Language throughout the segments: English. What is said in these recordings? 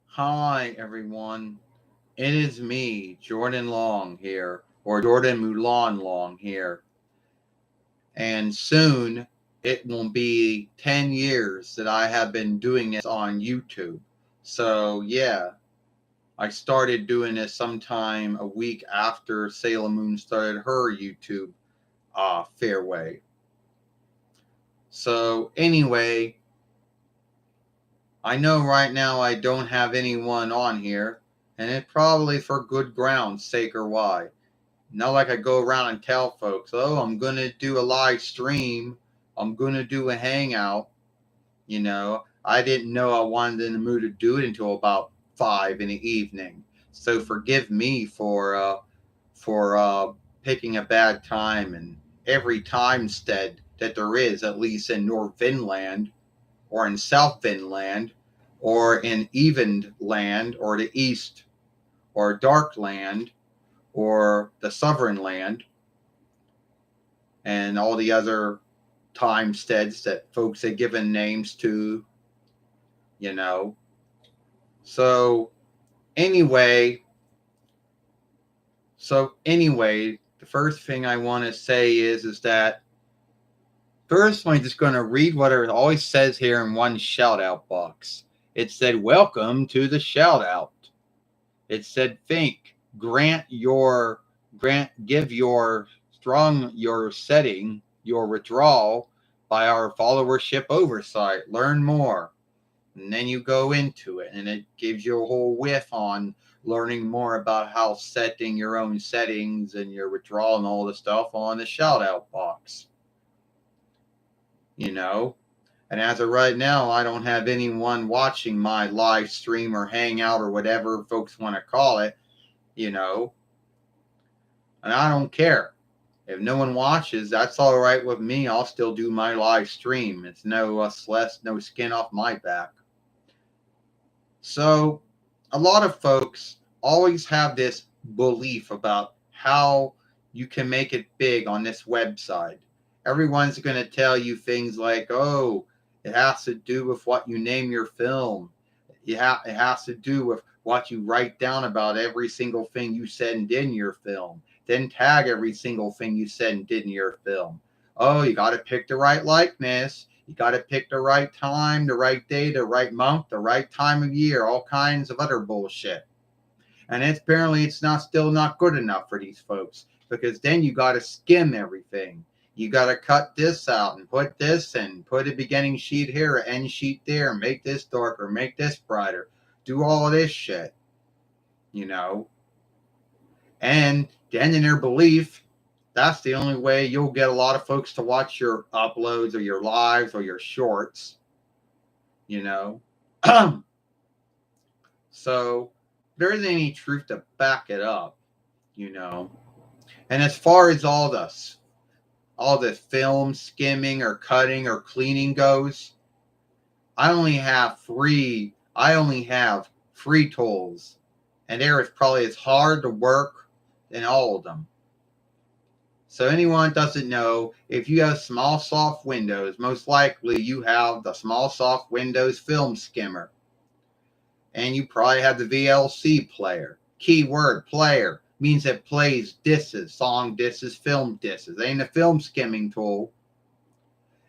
Hi, everyone. It is me, Jordan Long here, or Jordan Mulan Long here. And soon it will be 10 years that I have been doing this on YouTube. So, yeah, I started doing this sometime a week after Sailor Moon started her YouTube fairway. So, anyway, I know right now I don't have anyone on here, and it's probably for good ground's sake or why. Not like I go around and tell folks, oh, I'm going to do a live stream, I'm going to do a hangout. I didn't know I wanted in the mood to do it until about 5 in the evening. So forgive me for picking a bad time and every time stead that there is, at least in North Finland or in South Finland or in Evened land or the East or Dark land or the Sovereign land and all the other timesteads that folks had given names to, you know. So anyway, the first thing I want to say is that first I'm just going to read what it always says here in one shout out box. It said, "Welcome to the shout out." It said, "Think, give your setting, your withdrawal by our followership oversight. Learn more." And then you go into it, and it gives you a whole whiff on learning more about how setting your own settings and your withdrawal and all the stuff on the shout out box. You know? And as of right now, I don't have anyone watching my live stream or hangout or whatever folks want to call it, you know. And I don't care. If no one watches, that's all right with me. I'll still do my live stream. It's no skin off my back. So, a lot of folks always have this belief about how you can make it big on this website. Everyone's going to tell you things like, oh, it has to do with what you name your film. It has to do with what you write down about every single thing you said and did in your film. Then tag every single thing you said and did in your film. Oh, you got to pick the right likeness. You got to pick the right time, the right day, the right month, the right time of year, all kinds of other bullshit. And apparently it's still not good enough for these folks because then you got to skim everything. You got to cut this out and put this and put a beginning sheet here, an end sheet there, make this darker, make this brighter, do all of this shit, you know. And then in their belief, that's the only way you'll get a lot of folks to watch your uploads or your lives or your shorts, you know. So there isn't any truth to back it up, you know. And as far as all the film skimming or cutting or cleaning goes, I only have three tools, and they're probably as hard to work than all of them. So anyone doesn't know, if you have small soft windows, most likely you have the small soft windows film skimmer. And you probably have the VLC player. Keyword player means it plays disses, song disses, film disses. It ain't a film skimming tool.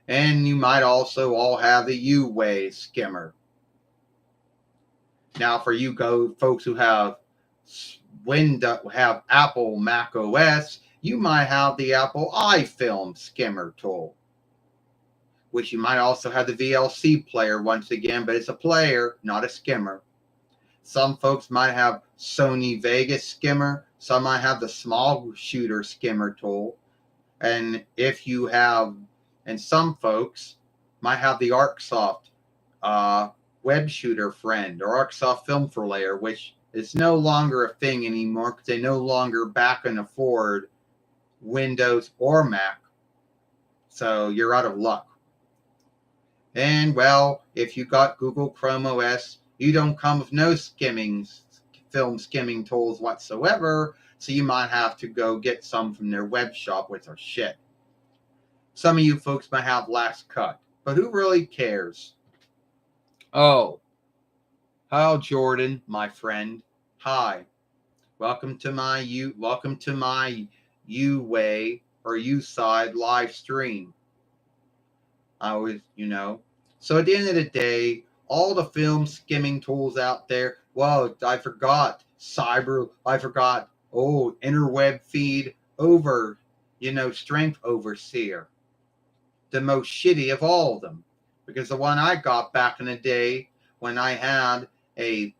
And you might also all have the U-Way skimmer. Now for you folks who have Apple Mac OS, you might have the Apple iFilm skimmer tool, which you might also have the VLC player once again, but it's a player, not a skimmer. Some folks might have Sony Vegas skimmer. Some might have the small shooter skimmer tool. And some folks might have the ArcSoft web shooter friend or ArcSoft film furlayer, which is no longer a thing anymore because they no longer back and afford Windows or Mac. So you're out of luck. And well, if you got Google Chrome OS, you don't come with no film skimming tools whatsoever, so you might have to go get some from their web shop, which are shit. Some of you folks might have Last Cut, but who really cares? Oh, Hello, Jordan, my friend. Hi. Welcome to my U-Way or U-Side live stream. I was, So at the end of the day, all the film skimming tools out there, well, I forgot interweb feed over, strength overseer. The most shitty of all of them. Because the one I got back in the day when I had a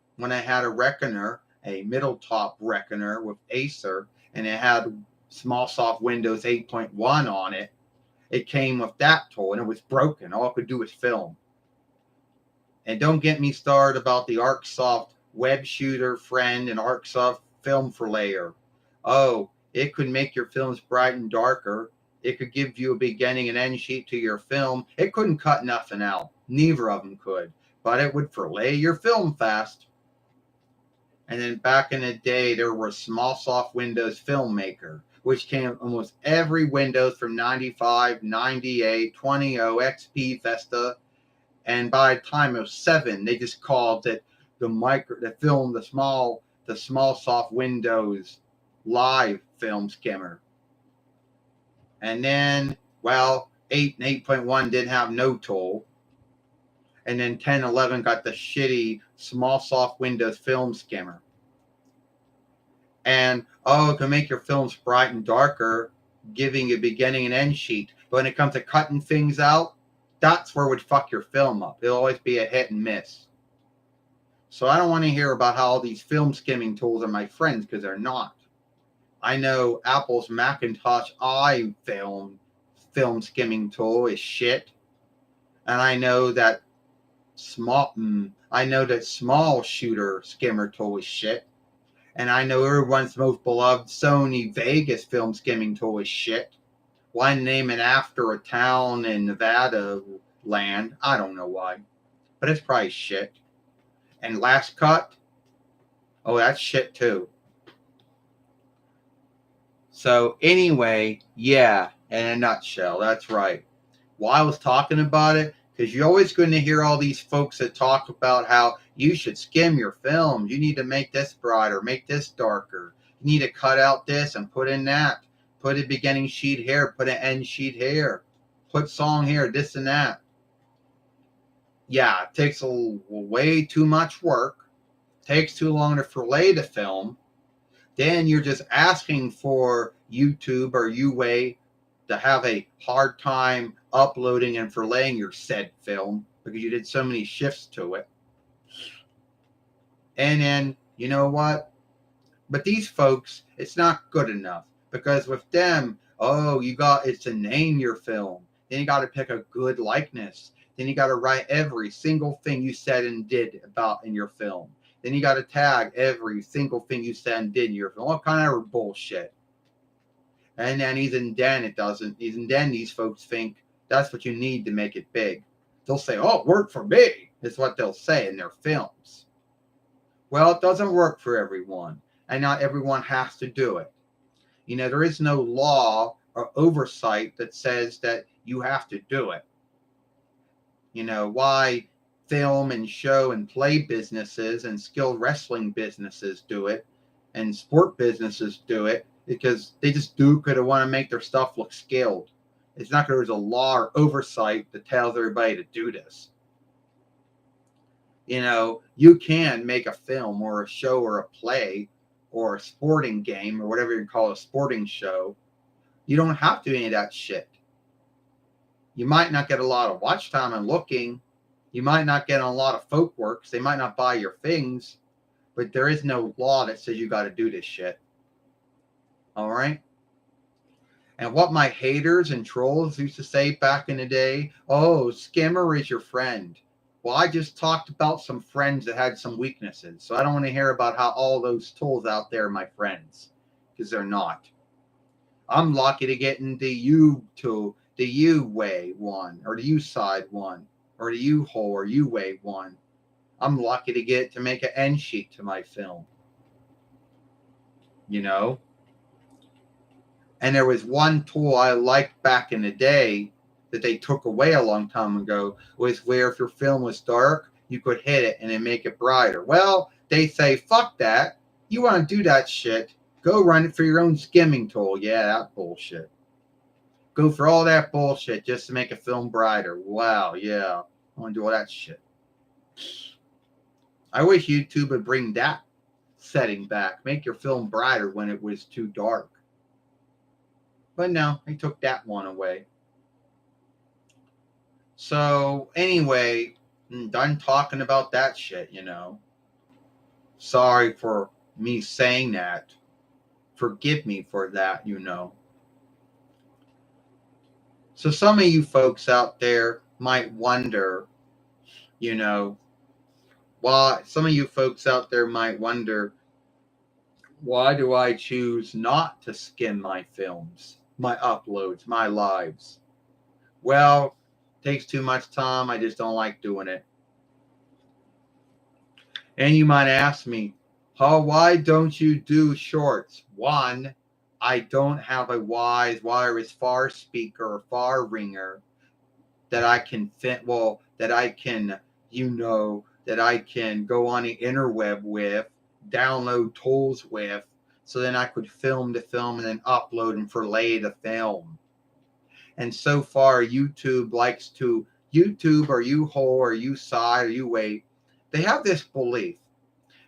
reckoner, a middle top reckoner with Acer, and it had small soft Windows 8.1 on it. It came with that tool and it was broken. All I could do was film. And don't get me started about the ArcSoft web shooter friend and ArcSoft film furlayer. Oh, it could make your films bright and darker. It could give you a beginning and end sheet to your film. It couldn't cut nothing out. Neither of them could. But it would fillet your film fast. And then back in the day, there was SmallSoft Windows Filmmaker, which came almost every Windows from 95, 98, 20, XP, Vista. And by the time of 7, they just called it the small soft Windows live film skimmer. And then, 8 and 8.1 didn't have no tool. And then 10, 11 got the shitty small soft Windows film skimmer. And, it can make your films bright and darker, giving a beginning and end sheet. But when it comes to cutting things out, that's where it would fuck your film up. It'll always be a hit and miss. So I don't want to hear about how all these film skimming tools are my friends, because they're not. I know Apple's Macintosh iFilm film skimming tool is shit. And I know that small shooter skimmer tool is shit. And I know everyone's most beloved Sony Vegas film skimming tool is shit. Why name it after a town in Nevada land? I don't know why. But it's probably shit. And Last Cut? Oh, that's shit too. So anyway, yeah, in a nutshell, that's right. Why I was talking about it? Because you're always going to hear all these folks that talk about how you should skim your films. You need to make this brighter, make this darker. You need to cut out this and put in that. Put a beginning sheet here, put an end sheet here. Put song here, this and that. Yeah, it takes way too much work. Takes too long to fillet the film. Then you're just asking for YouTube or UWay to have a hard time uploading and filleting your said film because you did so many shifts to it. And then, you know what? But these folks, it's not good enough because with them, it's to name your film. Then you got to pick a good likeness. Then you got to write every single thing you said and did about in your film. Then you got to tag every single thing you said and did in your film. All kind of bullshit. And then even then these folks think that's what you need to make it big. They'll say, oh, it worked for me. Is what they'll say in their films. Well, it doesn't work for everyone. And not everyone has to do it. There is no law or oversight that says that you have to do it. Why film and show and play businesses and skilled wrestling businesses do it and sport businesses do it because they just do because they want to make their stuff look skilled. It's not because there's a law or oversight that tells everybody to do this. You can make a film or a show or a play or a sporting game or whatever you call a sporting show. You don't have to do any of that shit. You might not get a lot of watch time and looking. You might not get a lot of folk works. They might not buy your things, but there is no law that says you got to do this shit. All right? And what my haters and trolls used to say back in the day, oh, skimmer is your friend. Well, I just talked about some friends that had some weaknesses. So I don't want to hear about how all those tools out there are my friends, because they're not. I'm lucky to get into the U-Way one, or the U-Side one, or the U-Hole or U-Way one. I'm lucky to get to make an end sheet to my film. And there was one tool I liked back in the day that they took away a long time ago, was where if your film was dark, you could hit it and then make it brighter. Well, they say, fuck that. You want to do that shit, go run it for your own skimming tool. Yeah, that bullshit. Go for all that bullshit just to make a film brighter. Wow, yeah. I want to do all that shit. I wish YouTube would bring that setting back. Make your film brighter when it was too dark. But no, they took that one away. So anyway, I'm done talking about that shit, you know. Sorry for me saying that. Forgive me for that, you know. So some of you folks out there might wonder, you know, why some of you folks out there might wonder, why do I choose not to skim my films, my uploads, my lives? Well, it takes too much time. I just don't like doing it. And you might ask me, why don't you do shorts? One, I don't have a wireless far speaker or far ringer that I can that I can, that I can go on the interweb with, download tools with, so then I could film the film and then upload and fillet the film. And so far, YouTube or U-Hole or U-Side or U-Wait, they have this belief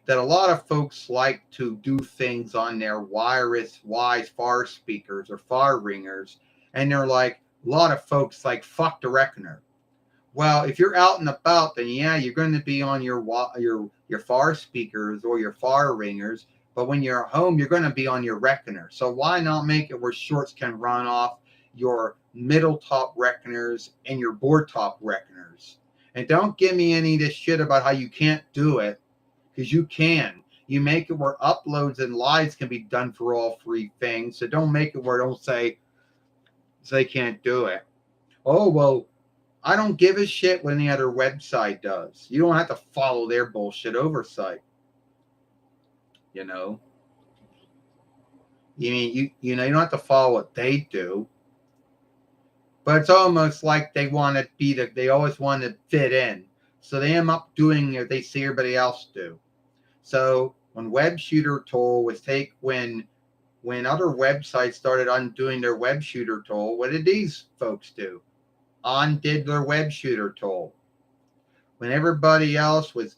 that a lot of folks like to do things on their wireless far speakers or far ringers, and they're like, a lot of folks like, fuck the reckoner. Well, if you're out and about, then yeah, you're going to be on your far speakers or your far ringers. But when you're at home, you're going to be on your reckoner. So why not make it where shorts can run off your middle top reckoners and your board top reckoners? And don't give me any of this shit about how you can't do it, because you can. You make it where uploads and lives can be done for all three things. So don't make it where don't say they can't do it. Oh, well, I don't give a shit what any other website does. You don't have to follow their bullshit oversight. You know? You know, you don't have to follow what they do. But it's almost like they want to they always want to fit in. So they end up doing what they see everybody else do. So when Web Shooter Tool when other websites started undoing their Web Shooter Tool, what did these folks do? Undid their Web Shooter Tool. When everybody else was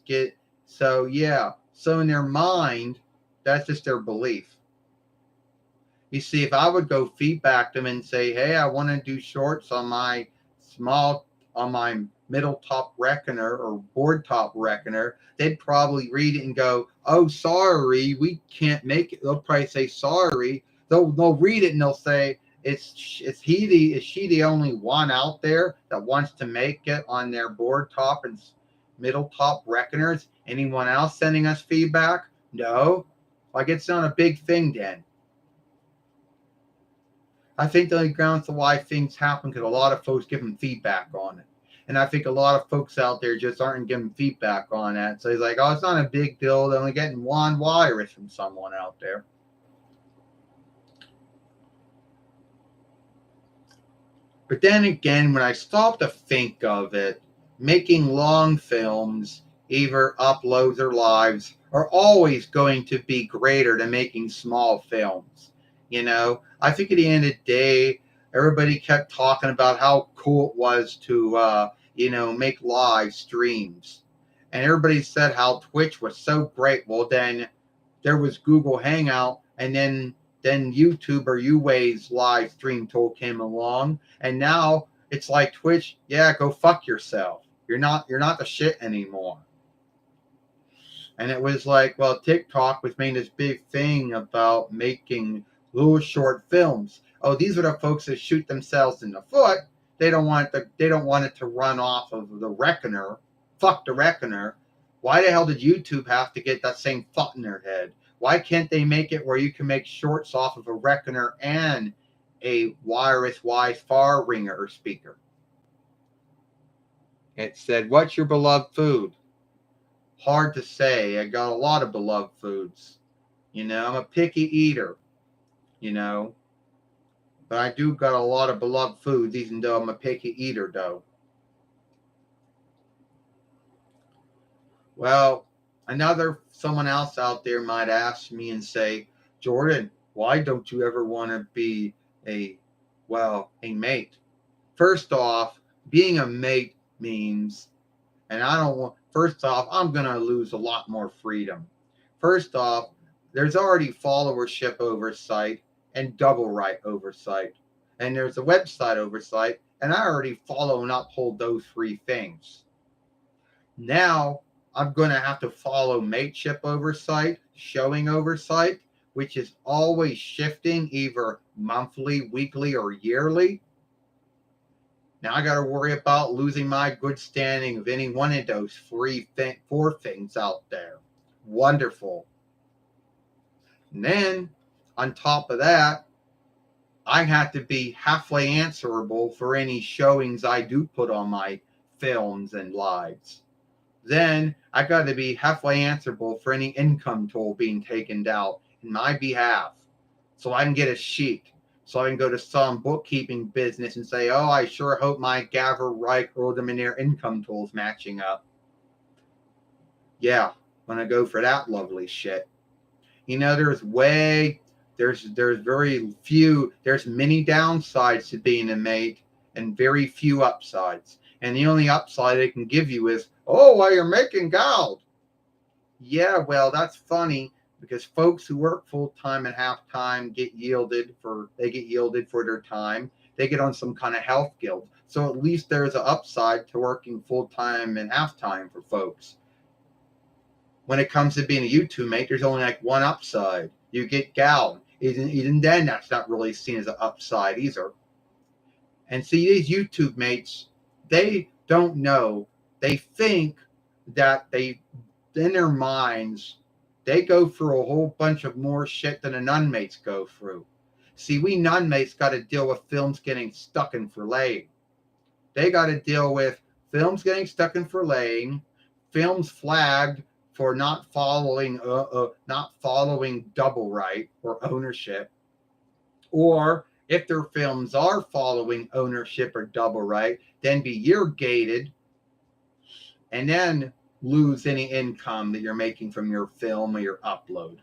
so in their mind, that's just their belief. You see, if I would go feedback them and say, hey, I want to do shorts on my middle top reckoner or board top reckoner, they'd probably read it and go, oh, sorry, we can't make it. They'll probably say sorry. They'll read it and they'll say, is she the only one out there that wants to make it on their board top and middle top reckoners? Anyone else sending us feedback? No. Like, it's not a big thing then. I think the only grounds to why things happen because a lot of folks give them feedback on it. And I think a lot of folks out there just aren't giving feedback on that. So he's like, oh, it's not a big deal. They're only getting one virus from someone out there. But then again, when I stop to think of it, making long films, either uploads or lives, are always going to be greater than making small films. You know, I think at the end of the day, everybody kept talking about how cool it was to, make live streams. And everybody said how Twitch was so great. Well, then there was Google Hangout, and then YouTube or Uway's live stream tool came along, and now it's like Twitch, yeah, go fuck yourself. You're not the shit anymore. And it was like, well, TikTok was making this big thing about making little short films. Oh, these are the folks that shoot themselves in the foot. They don't want it to run off of the reckoner. Fuck the reckoner. Why the hell did YouTube have to get that same thought in their head? Why can't they make it where you can make shorts off of a reckoner and a wireless far ringer or speaker? It said, what's your beloved food? Hard to say. I got a lot of beloved foods. You know, I'm a picky eater, you know. But I do got a lot of beloved foods, even though I'm a picky eater, though. Well, someone else out there might ask me and say, Jordan, why don't you ever want to be a, a mate? First off, being a mate means, and I don't want, first off, I'm going to lose a lot more freedom. First off, there's already followership oversight and double right oversight. And there's a website oversight, and I already follow and uphold those three things. Now I'm going to have to follow mateship oversight, showing oversight, which is always shifting either monthly, weekly, or yearly. Now I got to worry about losing my good standing of any one of those four things out there. Wonderful. And then on top of that, I have to be halfway answerable for any showings I do put on my films and lives. Then I got to be halfway answerable for any income toll being taken out in my behalf, so I can get a sheet, so I can go to some bookkeeping business and say, oh, I sure hope my Gavin Reich Rodemanere income toll's matching up. Yeah, I'm gonna go for that lovely shit. You know, there's many downsides to being a mate and very few upsides. And the only upside it can give you is, oh, well, you're making gold. Yeah, well, that's funny because folks who work full time and half time get yielded for their time. They get on some kind of health guild. So at least there's an upside to working full time and half time for folks. When it comes to being a YouTube mate, there's only like one upside. You get gouged. Even then, that's not really seen as an upside either. And see, these YouTube mates, they don't know. They think that in their minds, they go through a whole bunch of more shit than the nun mates go through. See, we nun mates got to deal with films getting stuck in filleting. They got to deal with films getting stuck in filleting, films flagged for not following double right or ownership, or if their films are following ownership or double right, then be year gated, and then lose any income that you're making from your film or your upload,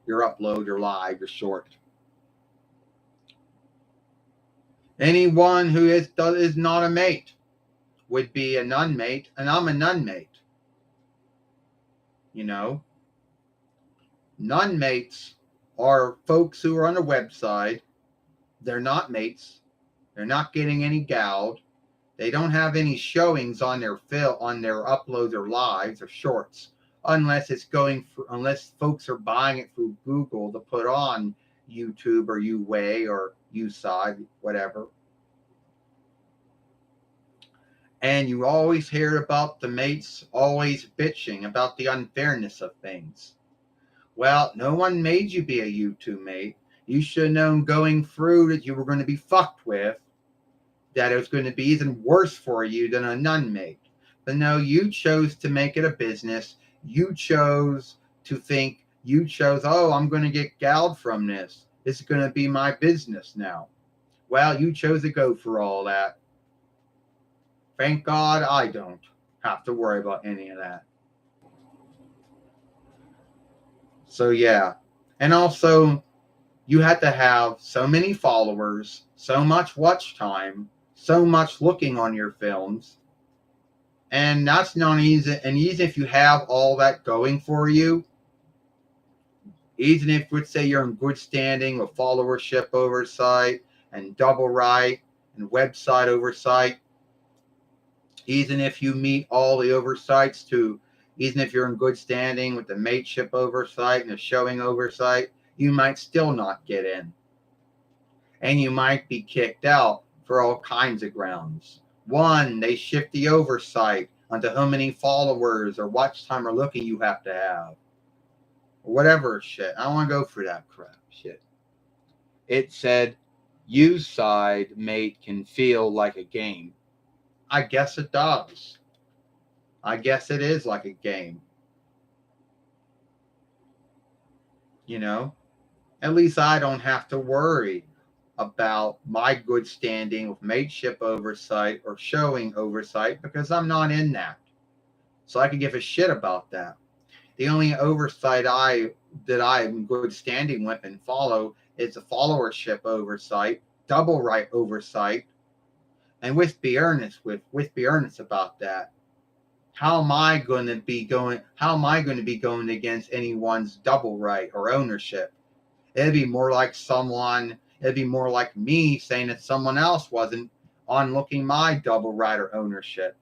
your live, your short. Anyone who is not a mate would be a nun mate, and I'm a nun mate. You know, nun mates are folks who are on a website. They're not mates. They're not getting any gouged. They don't have any showings on their uploads or lives or shorts, unless folks are buying it through Google to put on YouTube or UWay or USide, whatever. And you always hear about the mates always bitching about the unfairness of things. Well, no one made you be a YouTube mate. You should have known going through that you were going to be fucked with, that it was going to be even worse for you than a nun mate. But no, you chose to make it a business. You chose, oh, I'm going to get gouged from this. This is going to be my business now. Well, you chose to go for all that. Thank God I don't have to worry about any of that. So, yeah. And also, you had to have so many followers, so much watch time, so much looking on your films. And that's not easy. And even if you have all that going for you, even if, let's say, you're in good standing with followership oversight and double right and website oversight, even if you meet all the oversights even if you're in good standing with the mateship oversight and the showing oversight, you might still not get in. And you might be kicked out for all kinds of grounds. One, they shift the oversight onto how many followers or watch time or looking you have to have. Or whatever shit. I don't want to go through that crap shit. It said, use side mate can feel like a game. I guess it does. I guess it is like a game. You know? At least I don't have to worry about my good standing with mateship oversight or showing oversight because I'm not in that. so I could give a shit about that. The only oversight that I'm good standing with and follow is the followership oversight, double right oversight, and be earnest be earnest about that. How am I going to be going? How am I going to be going against anyone's double right or ownership? It'd be more like someone. It'd be more like me saying that someone else wasn't on looking my double right or ownership.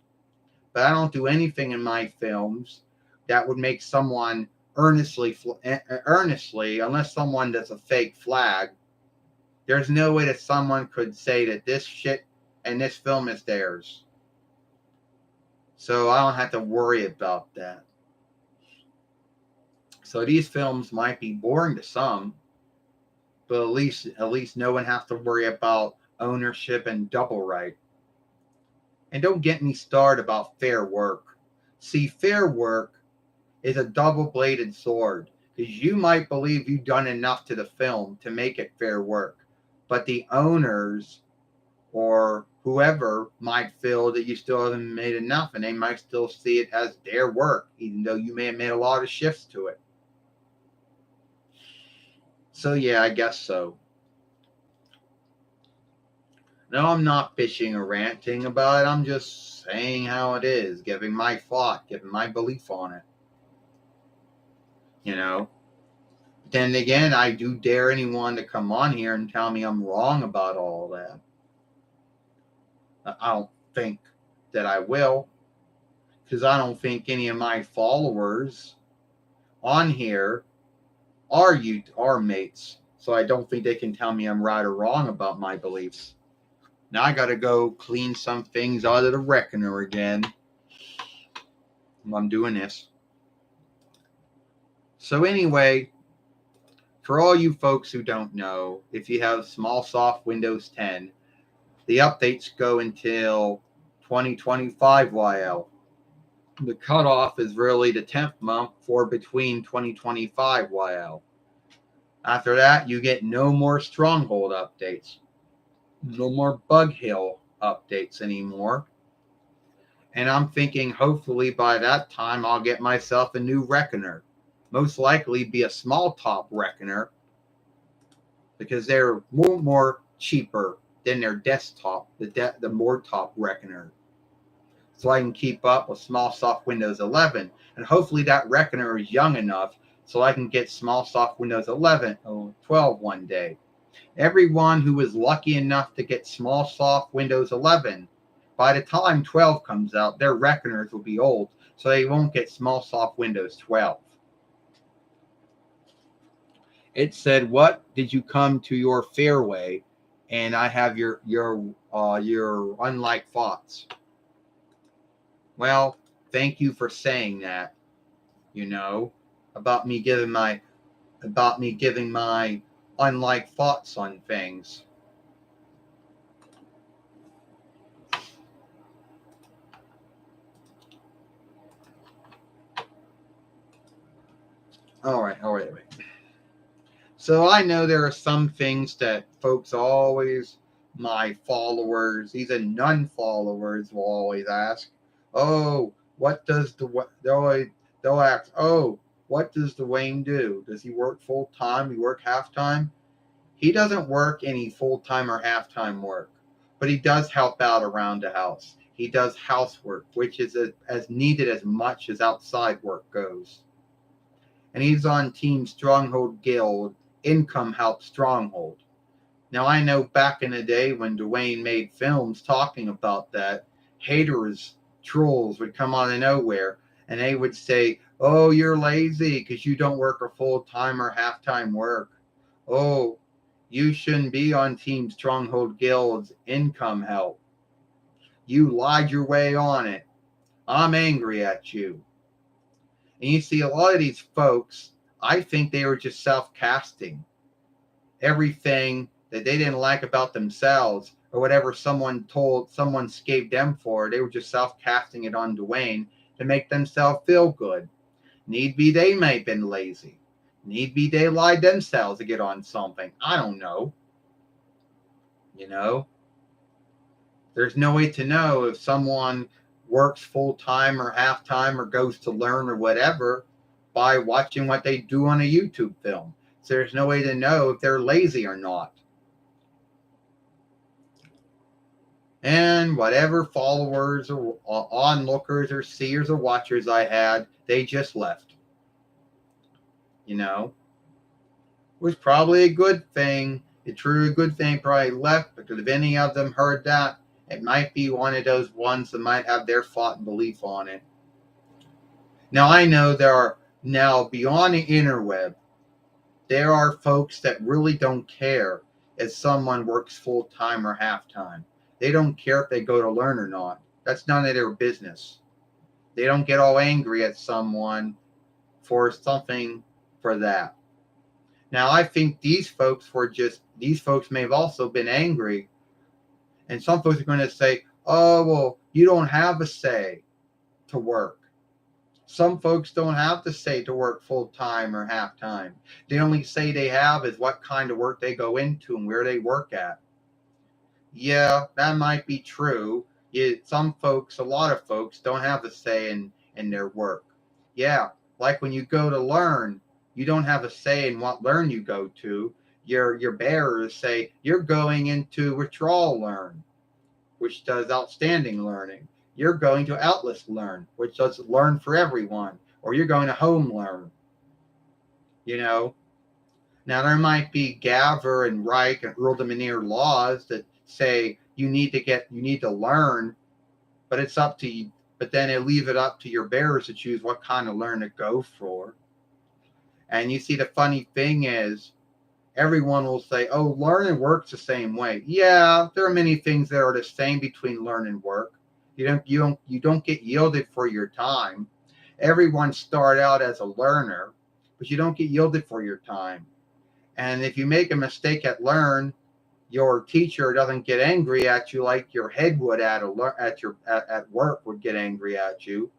But I don't do anything in my films that would make someone earnestly, unless someone does a fake flag. There's no way that someone could say that this shit and this film is theirs. So I don't have to worry about that. So these films might be boring to some, but at least no one has to worry about ownership and double right. And don't get me started about fair work. See, fair work is a double-bladed sword, because you might believe you've done enough to the film to make it fair work, but the owners or whoever might feel that you still haven't made enough, and they might still see it as their work, even though you may have made a lot of shifts to it. So yeah, I guess so. No, I'm not bitching or ranting about it. I'm just saying how it is, giving my thought, giving my belief on it. You know? Then again, I do dare anyone to come on here and tell me I'm wrong about all that. I don't think that I will, because I don't think any of my followers on here are mates. So I don't think they can tell me I'm right or wrong about my beliefs. Now I got to go clean some things out of the reckoner again. I'm doing this. So anyway, for all you folks who don't know, if you have small soft Windows 10, the updates go until 2025 YL. The cutoff is really the 10th month for between 2025 YL. After that, you get no more Stronghold updates, no more Bug Hill updates anymore. And I'm thinking hopefully by that time I'll get myself a new Reckoner. Most likely be a small top Reckoner, because they're more cheaper than their desktop, the more top Reckoner. So I can keep up with small soft Windows 11. And hopefully that Reckoner is young enough so I can get small soft Windows 11 or 12 one day. Everyone who is lucky enough to get small soft Windows 11, by the time 12 comes out, their Reckoners will be old, so they won't get small soft Windows 12. It said, "What did you come to your fairway?" And I have your unlike thoughts. Well, thank you for saying that. You know, about me giving my unlike thoughts on things. All right. So I know there are some things that folks always, my followers, even non-followers, will always ask. Oh, what does they'll ask? Oh, what does Dwayne do? Does he work full time? He work half time? He doesn't work any full time or half time work, but he does help out around the house. He does housework, which is as needed as much as outside work goes. And he's on Team Stronghold Guild, Income Help Stronghold. Now, I know back in the day when Dwayne made films talking about that, haters, trolls would come out of nowhere and they would say, "Oh, you're lazy because you don't work a full-time or half-time work. Oh, you shouldn't be on Team Stronghold Guild's Income Help. You lied your way on it. I'm angry at you." And you see, a lot of these folks, I think they were just self-casting everything that they didn't like about themselves, or whatever someone scaped them for. They were just self-casting it on Dwayne to make themselves feel good. Need be they may have been lazy. Need be they lied themselves to get on something. I don't know. You know? There's no way to know if someone works full time or half time or goes to learn or whatever by watching what they do on a YouTube film. So there's no way to know if they're lazy or not. And whatever followers or onlookers or seers or watchers I had, they just left. You know, it was probably a good thing. A true good thing probably left, because if any of them heard that, it might be one of those ones that might have their thought and belief on it. Now I know there are, now beyond the interweb, there are folks that really don't care if someone works full time or half time. They don't care if they go to learn or not. That's none of their business. They don't get all angry at someone for something for that. Now, I think these folks may have also been angry. And some folks are going to say, oh, well, you don't have a say to work. Some folks don't have to say to work full time or half time. The only say they have is what kind of work they go into and where they work at. Yeah, that might be true. Some folks, a lot of folks, don't have a say in their work. Yeah, like when you go to learn, you don't have a say in what learn you go to. Your bearers say you're going into withdrawal learn, which does outstanding learning. You're going to Outlist learn, which does learn for everyone, or you're going to home learn. You know, now there might be Gaver and Reich and Earl de Manier laws that say you need to learn, but it's up to you. But then they leave it up to your bearers to choose what kind of learn to go for. And you see, the funny thing is, everyone will say, oh, learn and work's the same way. Yeah, there are many things that are the same between learn and work. You don't get yielded for your time. Everyone start out as a learner, but you don't get yielded for your time. And if you make a mistake at learn, your teacher doesn't get angry at you like your head would at work would get angry at you.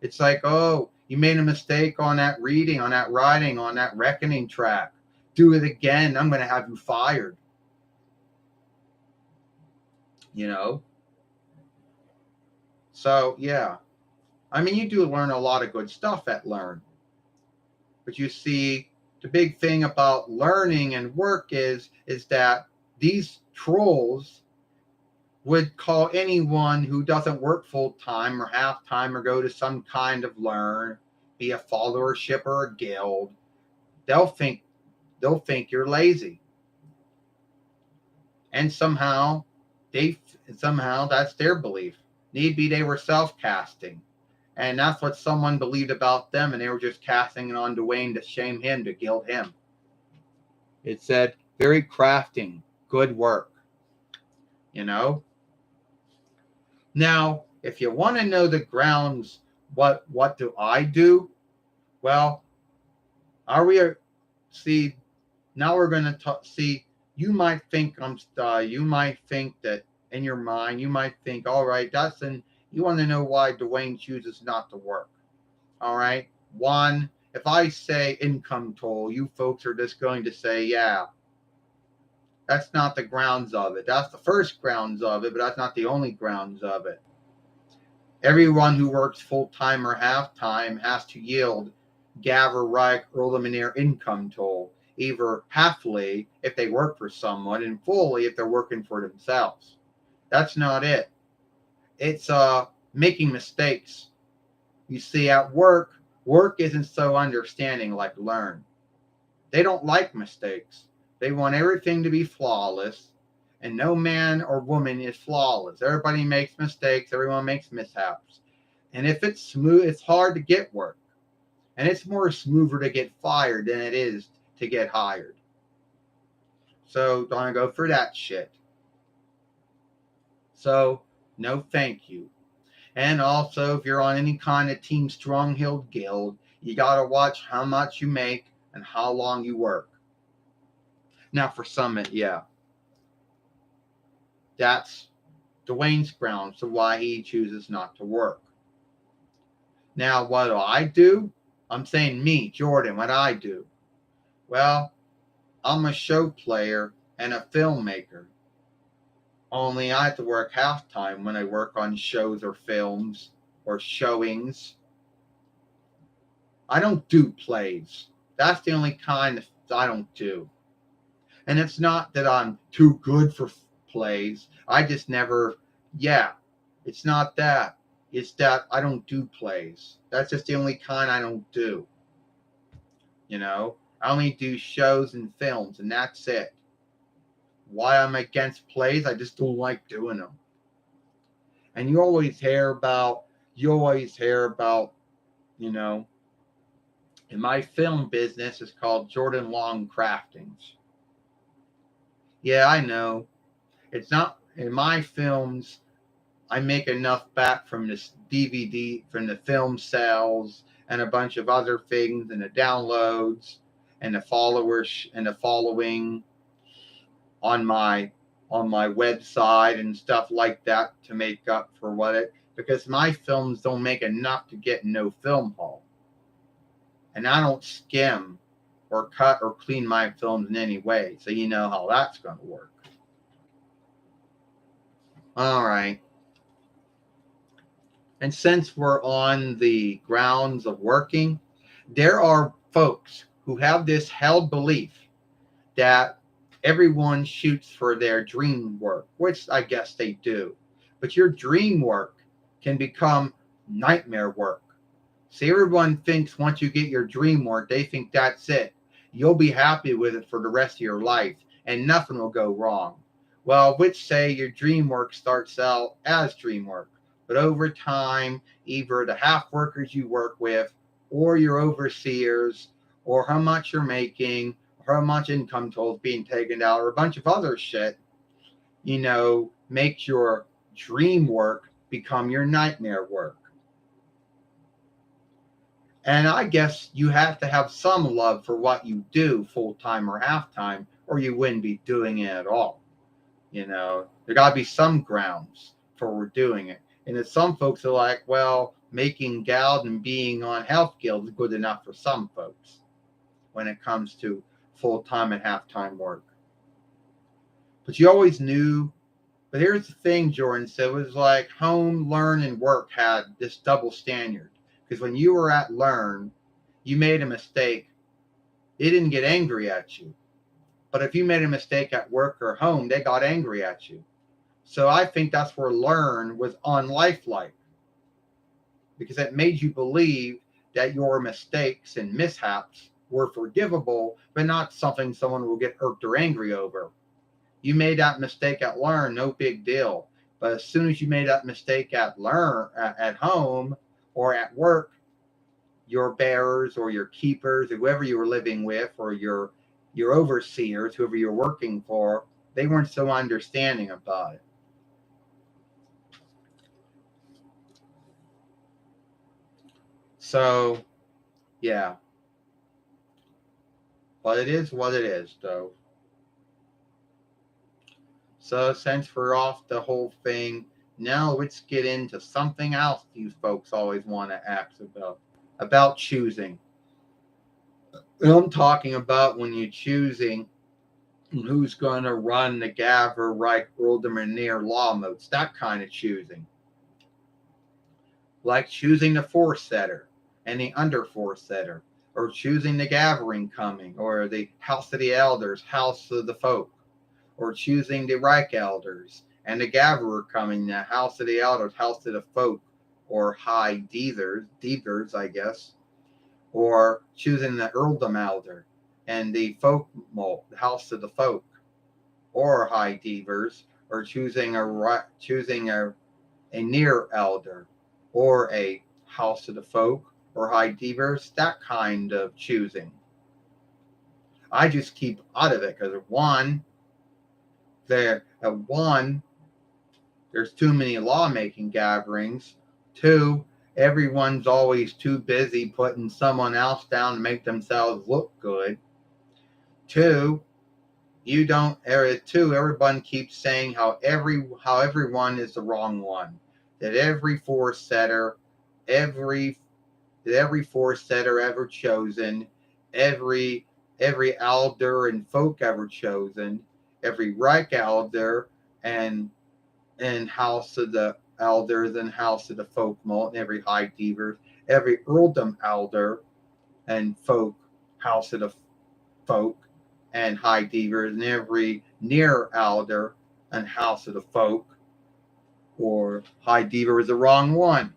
It's like, oh, you made a mistake on that reading, on that writing, on that reckoning track. Do it again. I'm going to have you fired. You know? So, yeah. I mean, you do learn a lot of good stuff at Learn. But you see, the big thing about learning and work is that these trolls would call anyone who doesn't work full time or half time or go to some kind of learn, be a followership or a guild. They'll think you're lazy, and somehow that's their belief. Need be they were self-casting, and that's what someone believed about them, and they were just casting it on Dwayne to shame him, to guilt him. It said very crafting, good work. You know. Now, if you want to know the grounds, what do I do? Well, see, now we're going to see. You might think that in your mind, you might think, all right, Dustin, you want to know why Dwayne chooses not to work. All right. One, if I say income toll, you folks are just going to say, yeah, that's not the grounds of it. That's the first grounds of it, but that's not the only grounds of it. Everyone who works full-time or half-time has to yield Gaver, Reich, Earl de Manier income toll, either halfly if they work for someone and fully if they're working for themselves. That's not it. It's making mistakes. You see, at work isn't so understanding like learn. They don't like mistakes. They want everything to be flawless, and no man or woman is flawless. Everybody makes mistakes. Everyone makes mishaps. And if it's smooth, it's hard to get work. And it's more smoother to get fired than it is to get hired. So don't go for that shit. So no thank you. And also, if you're on any kind of Team Strong-Hilled guild, you got to watch how much you make and how long you work. Now for Summit, yeah. That's Dwayne's grounds to why he chooses not to work. Now, what do I do? I'm saying me, Jordan, what I do. Well, I'm a show player and a filmmaker. Only I have to work halftime when I work on shows or films or showings. I don't do plays. That's the only kind I don't do. And it's not that I'm too good for plays. I just never, yeah, it's not that. It's that I don't do plays. That's just the only kind I don't do. You know, I only do shows and films, and that's it. Why I'm against plays, I just don't like doing them. And you always hear about, you know, in my film business, it's called Jordan Long Craftings. Yeah, I know. It's not in my films. I make enough back from this DVD, from the film sales, and a bunch of other things, and the downloads, and the followers, and the following on my website and stuff like that to make up for what it, because my films don't make enough to get no film hall, and I don't skim or cut or clean my films in any way, so you know how that's going to work. All right. And since we're on the grounds of working, there are folks who have this held belief that everyone shoots for their dream work, which I guess they do. But your dream work can become nightmare work. See, everyone thinks once you get your dream work, they think that's it. You'll be happy with it for the rest of your life and nothing will go wrong. Well, which say your dream work starts out as dream work, but over time, either the half workers you work with or your overseers or how much you're making or how much income tolls being taken out or a bunch of other shit, makes your dream work become your nightmare work. And I guess you have to have some love for what you do full time or half time, or you wouldn't be doing it at all. There got to be some grounds for doing it. And if some folks are like, well, making gals and being on health guild is good enough for some folks when it comes to full time and half time work. But you always knew. But here's the thing, Jordan. So it was like home, learn, and work had this double standard. Because when you were at learn, you made a mistake, they didn't get angry at you. But if you made a mistake at work or home, they got angry at you. So I think that's where learn was unlifelike, because it made you believe that your mistakes and mishaps were forgivable, but not something someone will get irked or angry over. You made that mistake at learn, no big deal. But as soon as you made that mistake at home or at work, your bearers or your keepers, whoever you were living with, or your overseers, whoever you're working for, they weren't so understanding about it. So, yeah. But it is what it is, though. So, since we're off the whole thing, now let's get into something else you folks always want to ask about choosing. And I'm talking about when you're choosing who's going to run the Gaver, Reich, Near law modes, that kind of choosing. Like choosing the force setter and the under force setter, or choosing the gathering coming, or the house of the elders, house of the folk, or choosing the Reich elders and the gatherer coming, the house of the elders, house of the folk, or high deavers, I guess, or choosing the earldom elder and the folk the house of the folk, or high deavers, or choosing a near elder or a house of the folk or high divers, that kind of choosing. I just keep out of it because one, there's too many lawmaking gatherings. Two, everyone's always too busy putting someone else down to make themselves look good. Two, you don't two, everyone keeps saying how everyone is the wrong one. That every force setter, every force setter ever chosen, every elder and folk ever chosen, every Reich elder and and house of the elders and house of the folk malt, and every high devers, every earldom elder and folk, house of the folk and high devers, and every near elder and house of the folk, or high dever is the wrong one.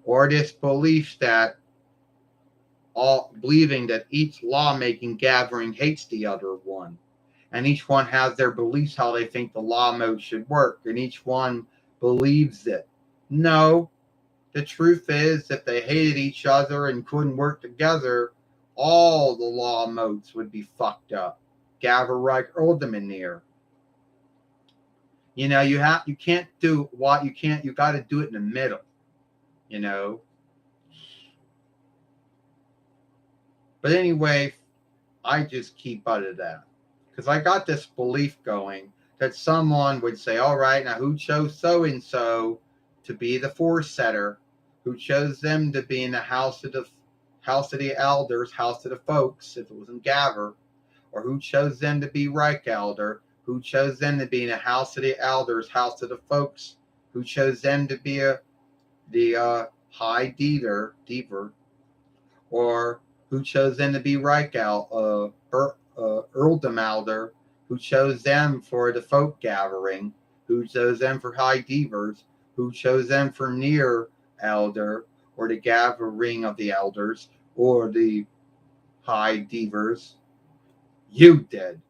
Or this belief that all believing that each lawmaking gathering hates the other one, and each one has their beliefs how they think the law mode should work, and each one believes it. No, the truth is, if they hated each other and couldn't work together, all the law modes would be fucked up. Gaverreich Earldom. You know, you can't do what you can't. You got to do it in the middle. You know. But anyway, I just keep out of that because I got this belief going that someone would say, "All right, now who chose so and so to be the force setter? Who chose them to be in the house of the elders, house of the folks, if it was in Gaver, or who chose them to be Reich elder? Who chose them to be in the house of the elders, house of the folks? Who chose them to be the high dever, or who chose them to be Earldom elder, who chose them for the folk gathering, who chose them for high devers, who chose them for near elder, or the gathering of the elders, or the high devers. You did.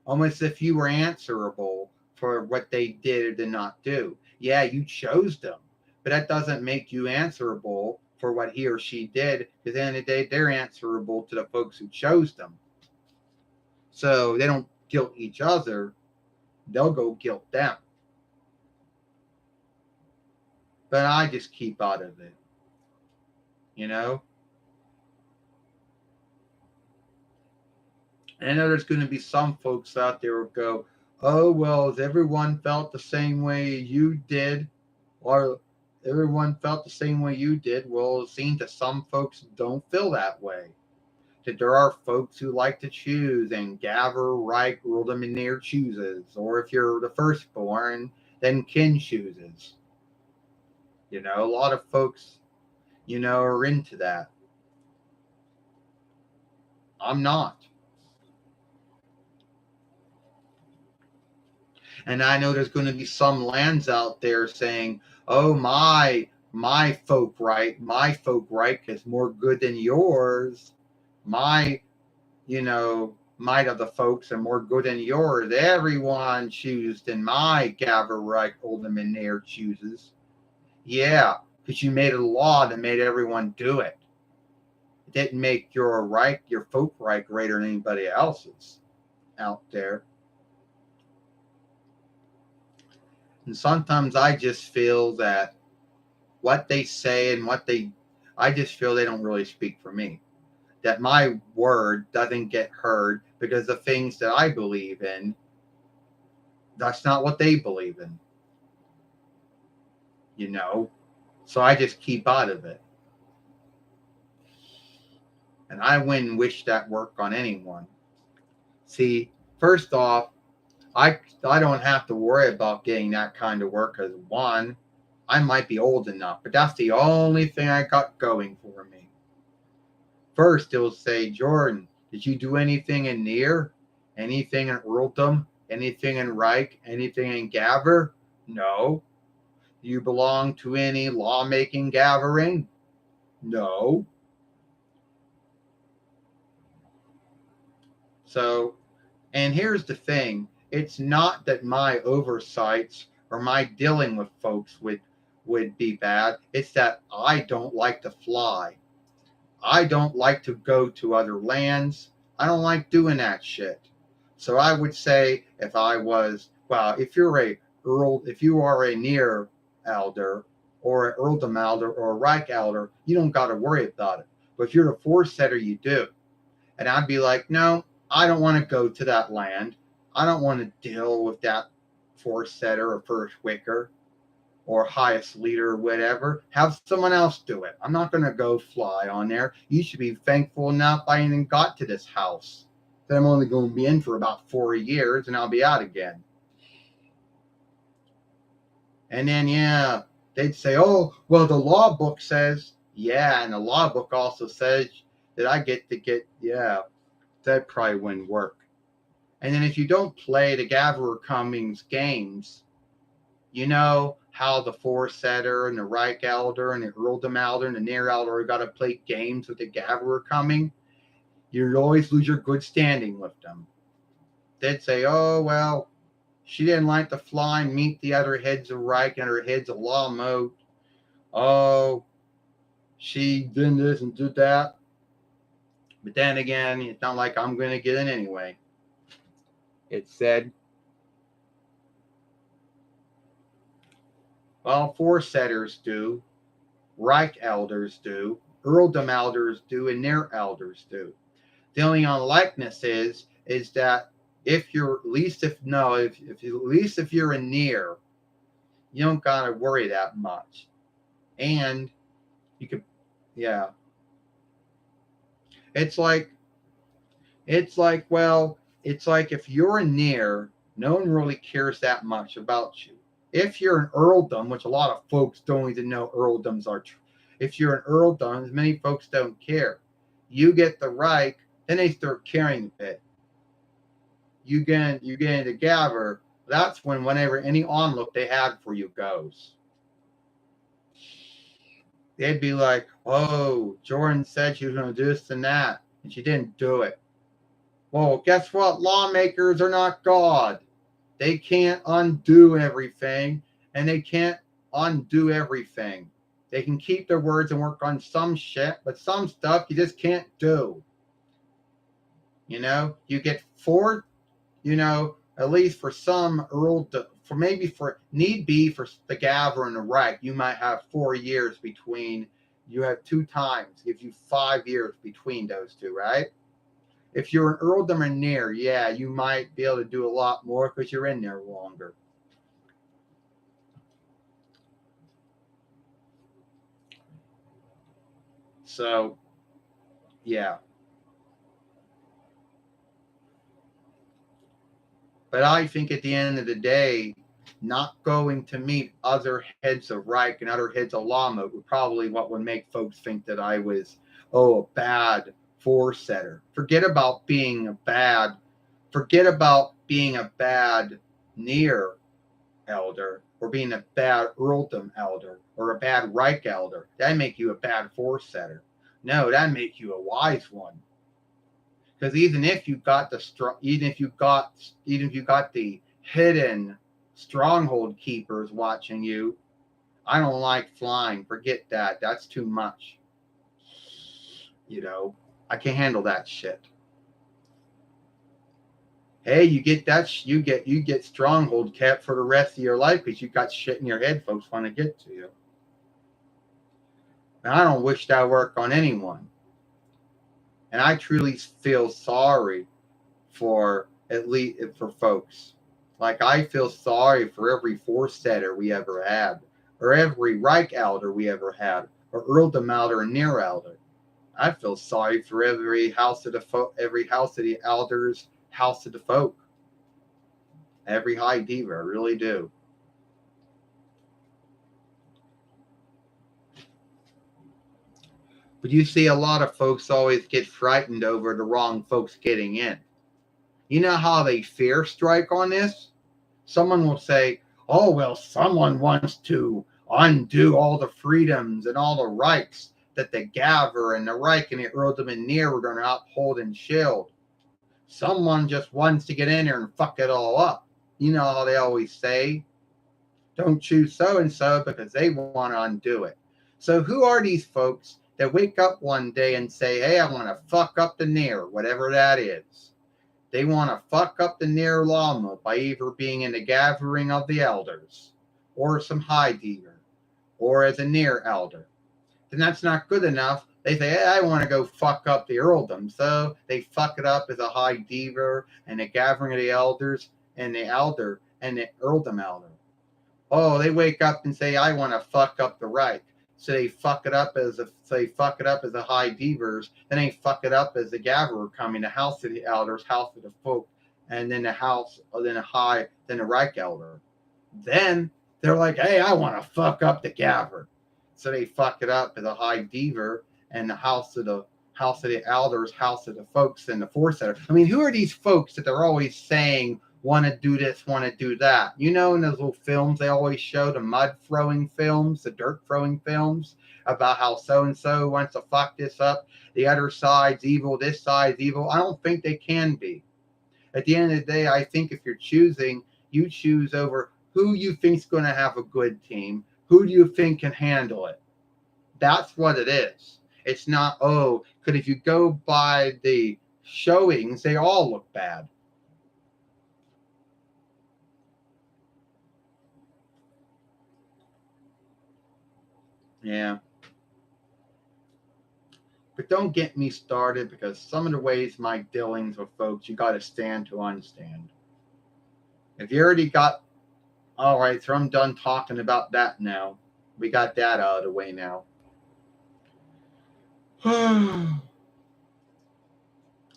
Almost if you were answerable for what they did or did not do. Yeah, you chose them, but that doesn't make you answerable for what he or she did, because at the end of the day, they're answerable to the folks who chose them. So they don't guilt each other, they'll go guilt them. But I just keep out of it, you know? And I know there's going to be some folks out there who go, oh, well, if everyone felt the same way you did, or everyone felt the same way you did, well, it seems that some folks don't feel that way. That there are folks who like to choose, and Gaver, Reich, Ruldemanier chooses. Or if you're the firstborn, then kin chooses. You know, a lot of folks, are into that. I'm not. And I know there's going to be some lands out there saying, "Oh my folk right is more good than yours. My, might of the folks are more good than yours. Everyone chooses than my Gaverreich Olderman chooses." Yeah, because you made a law that made everyone do it. It didn't make your folk right greater than anybody else's out there. And sometimes I just feel that what they say and I just feel they don't really speak for me. That my word doesn't get heard because the things that I believe in, that's not what they believe in, you know? So I just keep out of it. And I wouldn't wish that work on anyone. See, first off, I don't have to worry about getting that kind of work because one, I might be old enough, but that's the only thing I got going for me. First, it will say, Jordan, did you do anything in Near? Anything in Earldom? Anything in Reich? Anything in Gaver? No. Do you belong to any lawmaking gathering? No. So, and here's the thing, it's not that my oversights or my dealing with folks would be bad. It's that I don't like to fly. I don't like to go to other lands. I don't like doing that shit. So I would say if you are a near elder or an earldom elder or a Reich elder, you don't got to worry about it. But if you're a force setter, you do. And I'd be like, no, I don't want to go to that land. I don't want to deal with that force setter or first wicker or highest leader or whatever. Have someone else do it. I'm not going to go fly on there. You should be thankful enough I even got to this house. Then I'm only going to be in for about 4 years and I'll be out again. And then, yeah, they'd say, oh, well, the law book says, yeah, and the law book also says that I get to get, yeah, that probably wouldn't work. And then if you don't play the Gatherer Cummings games, you know how the Four Setter and the Reich Elder and the Earldom Elder and the Near Elder got to play games with the Gatherer Cumming? You always lose your good standing with them. They'd say, oh, well, she didn't like to fly and meet the other heads of Reich and her heads of law mode. Oh, she did this and did that. But then again, it's not like I'm going to get in anyway. It said, well, Four Setters do, Reich Elders do, Earldom Elders do, and Near Elders do. The only unlikeness is that if you're at least if you're a Near, you don't gotta worry that much, and you could, yeah. It's like well, it's like if you're a Near, no one really cares that much about you. If you're an Earldom, which a lot of folks don't even know Earldoms are, if you're an Earldom, many folks don't care. You get the Reich, then they start caring a bit. You get into Gaver, that's when whenever any onlook they had for you goes. They'd be like, oh, Jordan said she was going to do this and that, and she didn't do it. Well, guess what? Lawmakers are not God. They can't undo everything, and they can't undo everything. They can keep their words and work on some shit, but some stuff you just can't do. You know, you get four, you know, at least for some for maybe for need be for the Gaver and the Reich, you might have 4 years between. You have 2 times, gives you 5 years between those two, right? If you're an Earldom or Near, yeah, you might be able to do a lot more because you're in there longer. So, yeah. But I think at the end of the day, not going to meet other heads of Reich and other heads of Lama would probably what would make folks think that I was, oh, a bad four setter. Forget about being a bad Near elder or being a bad Earldom elder or a bad Reich elder. That'd make you a bad four setter. No, that'd make you a wise one. Because even if you got the hidden stronghold keepers watching you, I don't like flying. Forget that. That's too much. You know, I can't handle that shit. Hey, you get stronghold kept for the rest of your life because you got shit in your head folks want to get to you. And I don't wish that work on anyone. And I truly feel sorry for at least for folks. Like I feel sorry for every four setter we ever had, or every Reich elder we ever had, or Earldom elder and Near elder. I feel sorry for every house of the elders, house of the folk, every high diva. I really do. But you see, a lot of folks always get frightened over the wrong folks getting in. You know how they fear strike on this? Someone will say, oh, well, someone wants to undo all the freedoms and all the rights that the Gaver and the Reich and the Earldom and Near were going to uphold and shield. Someone just wants to get in there and fuck it all up. You know how they always say, don't choose so-and-so because they want to undo it. So who are these folks that wake up one day and say, hey, I want to fuck up the Near, whatever that is? They want to fuck up the Near Lama by either being in the gathering of the elders or some high diva or as a Near elder. Then that's not good enough. They say, hey, I want to go fuck up the Earldom. So they fuck it up as a high diva and the gathering of the elders and the elder and the Earldom elder. Oh, they wake up and say, I want to fuck up the Reich. So they fuck it up as the high divers, then they fuck it up as the gatherer coming, the house of the elders, house of the folk, and then the house, then the high, then the Reich elder. Then they're like, hey, I want to fuck up the gatherer. So they fuck it up as a high diver and the house of the elders, house of the folks, and the foresetter. I mean, who are these folks that they're always saying want to do this, want to do that? You know, in those little films they always show, the mud throwing films, the dirt throwing films, about how so and so wants to fuck this up. The other side's evil, this side's evil. I don't think they can be. At the end of the day, I think if you're choosing, you choose over who you think's going to have a good team, who do you think can handle it. That's what it is. It's not, oh, because if you go by the showings, they all look bad. Yeah. But don't get me started, because some of the ways my dealings with folks, you got to stand to understand. If you already got, all right, so I'm done talking about that now. We got that out of the way now.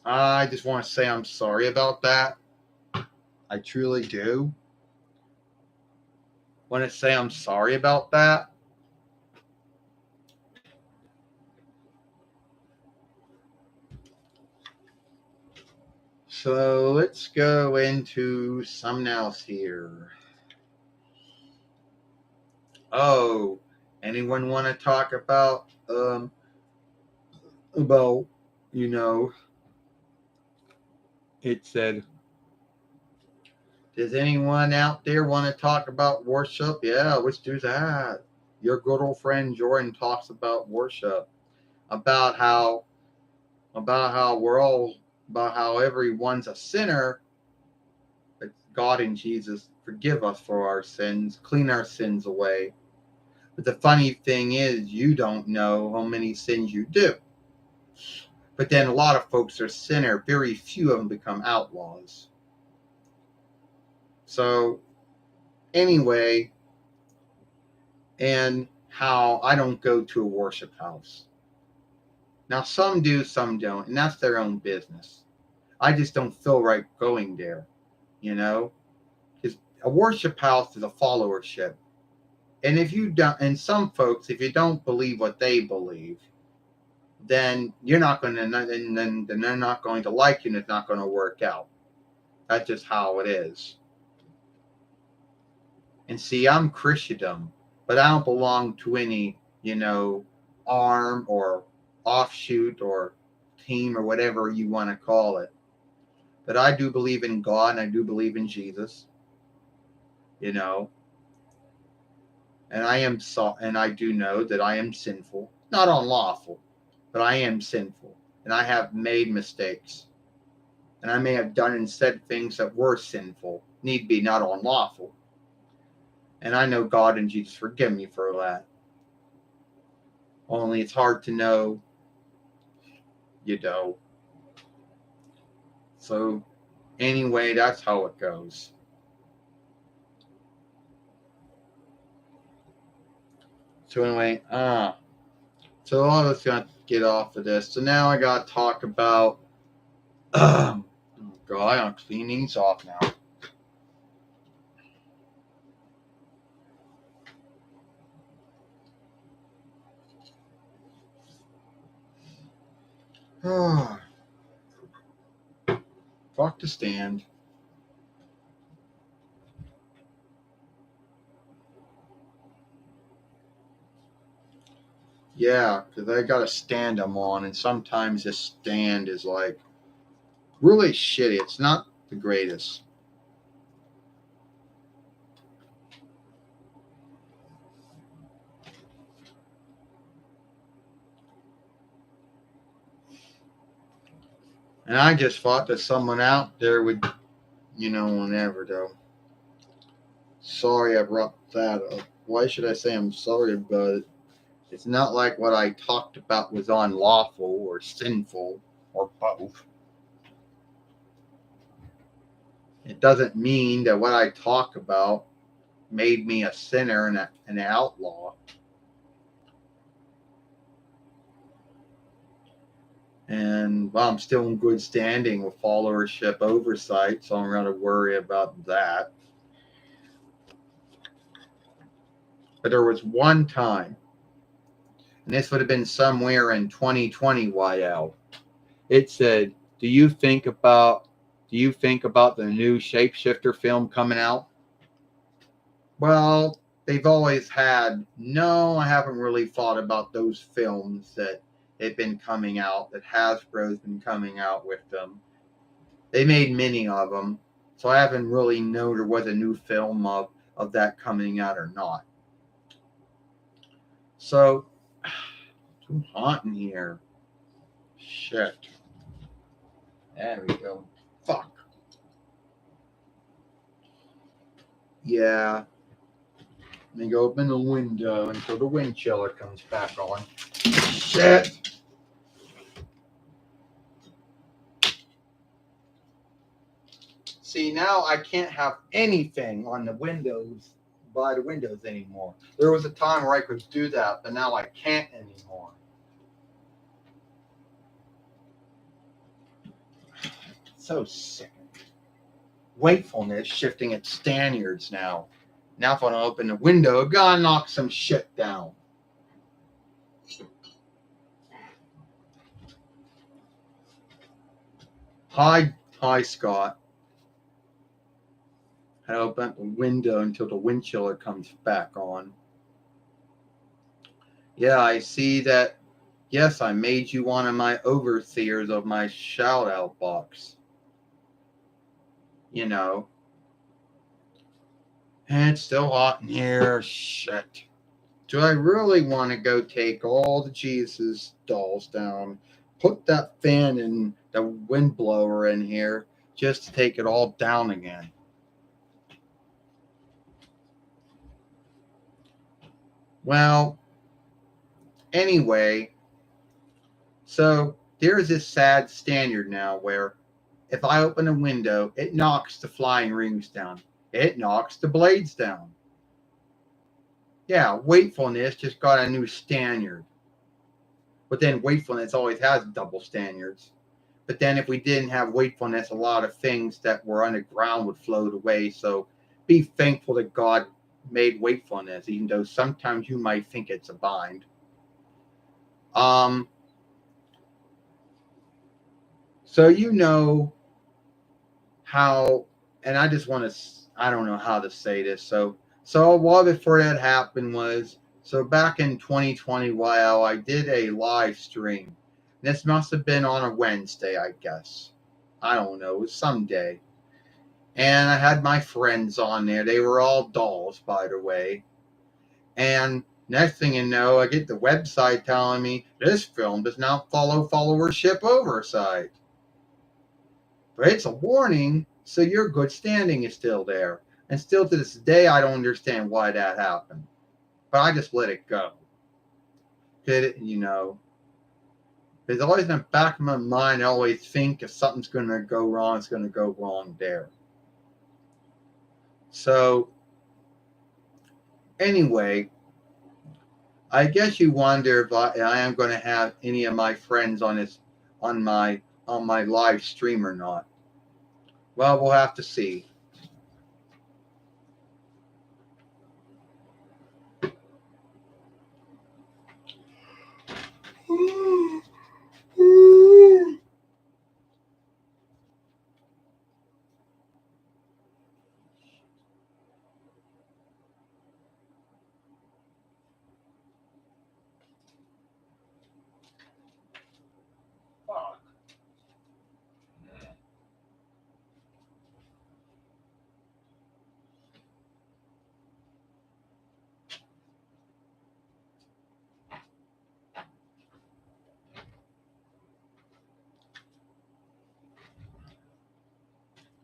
I just want to say I'm sorry about that. I truly do. Want to say I'm sorry about that. So let's go into something else here. Oh, anyone want to talk about, you know, it said, does anyone out there want to talk about worship? Yeah, let's do that. Your good old friend Jordan talks about worship, about how we're all, about how everyone's a sinner, but God and Jesus forgive us for our sins, clean our sins away. But the funny thing is, you don't know how many sins you do. But then a lot of folks are sinner. Very few of them become outlaws. So anyway, and how I don't go to a worship house. Now some do, some don't, and that's their own business. I just don't feel right going there, you know, because a worship house is a followership. And if you don't, and some folks, if you don't believe what they believe, then you're not going to, then they're not going to like you, and it's not going to work out. That's just how it is. And see, I'm Christendom, but I don't belong to any, arm or offshoot or team or whatever you want to call it. But I do believe in God and I do believe in Jesus, you know, and and I do know that I am sinful, not unlawful, but I am sinful, and I have made mistakes, and I may have done and said things that were sinful, need be not unlawful, and I know God and Jesus forgive me for that. Only it's hard to know, you know. So anyway, that's how it goes. So anyway, so all of us got to get off of this. So now I got to talk about. Oh God, I gotta clean these off now. Fuck the stand. Yeah, because I got a stand I'm on, and sometimes this stand is like really shitty. It's not the greatest. And I just thought that someone out there would, whenever though. Sorry I brought that up. Why should I say I'm sorry about it? It's not like what I talked about was unlawful or sinful or both. It doesn't mean that what I talk about made me a sinner and an outlaw. And well, I'm still in good standing with followership oversight, so I'm going to worry about that. But there was one time, and this would have been somewhere in 2020 YL. It said, do you think about the new Shapeshifter film coming out? Well, they've always had, no, I haven't really thought about those films that have been coming out, that Hasbro's been coming out with them. They made many of them, so I haven't really known there was a new film of that coming out or not. So, too hot in here. Shit. There we go. Fuck. Yeah. Let me go open the window until the wind chiller comes back on. Shit. See, now I can't have anything on the windows, by the windows anymore. There was a time where I could do that, but now I can't anymore. So sick. Wakefulness shifting its standards now. Now if I want to open the window, I gotta knock some shit down. Hi, Scott. I open the window until the wind chiller comes back on. Yeah, I see that. Yes, I made you one of my overseers of my shout out box. You know. And it's still hot in here. Shit. Do I really want to go take all the Jesus dolls down, put that fan and the wind blower in here just to take it all down again? Well, anyway, so there's this sad standard now where if I open a window, it knocks the flying rings down. It knocks the blades down. Yeah, wakefulness just got a new standard. But then wakefulness always has double standards. But then if we didn't have wakefulness, a lot of things that were underground would float away. So be thankful that God made wakefulness, even though sometimes you might think it's a bind. So you know how, and I just want to, I don't know how to say this. So a while before that happened was, so back in 2020, while I did a live stream. This must have been on a Wednesday, I guess. I don't know, it was some day. And I had my friends on there. They were all dolls, by the way. And next thing you know, I get the website telling me this film does not follow followership oversight. But it's a warning, so your good standing is still there. And still to this day, I don't understand why that happened. But I just let it go. You know, there's always in the back of my mind, I always think if something's going to go wrong, it's going to go wrong there. So, anyway, I guess you wonder if I am going to have any of my friends on my live stream or not. Well, we'll have to see.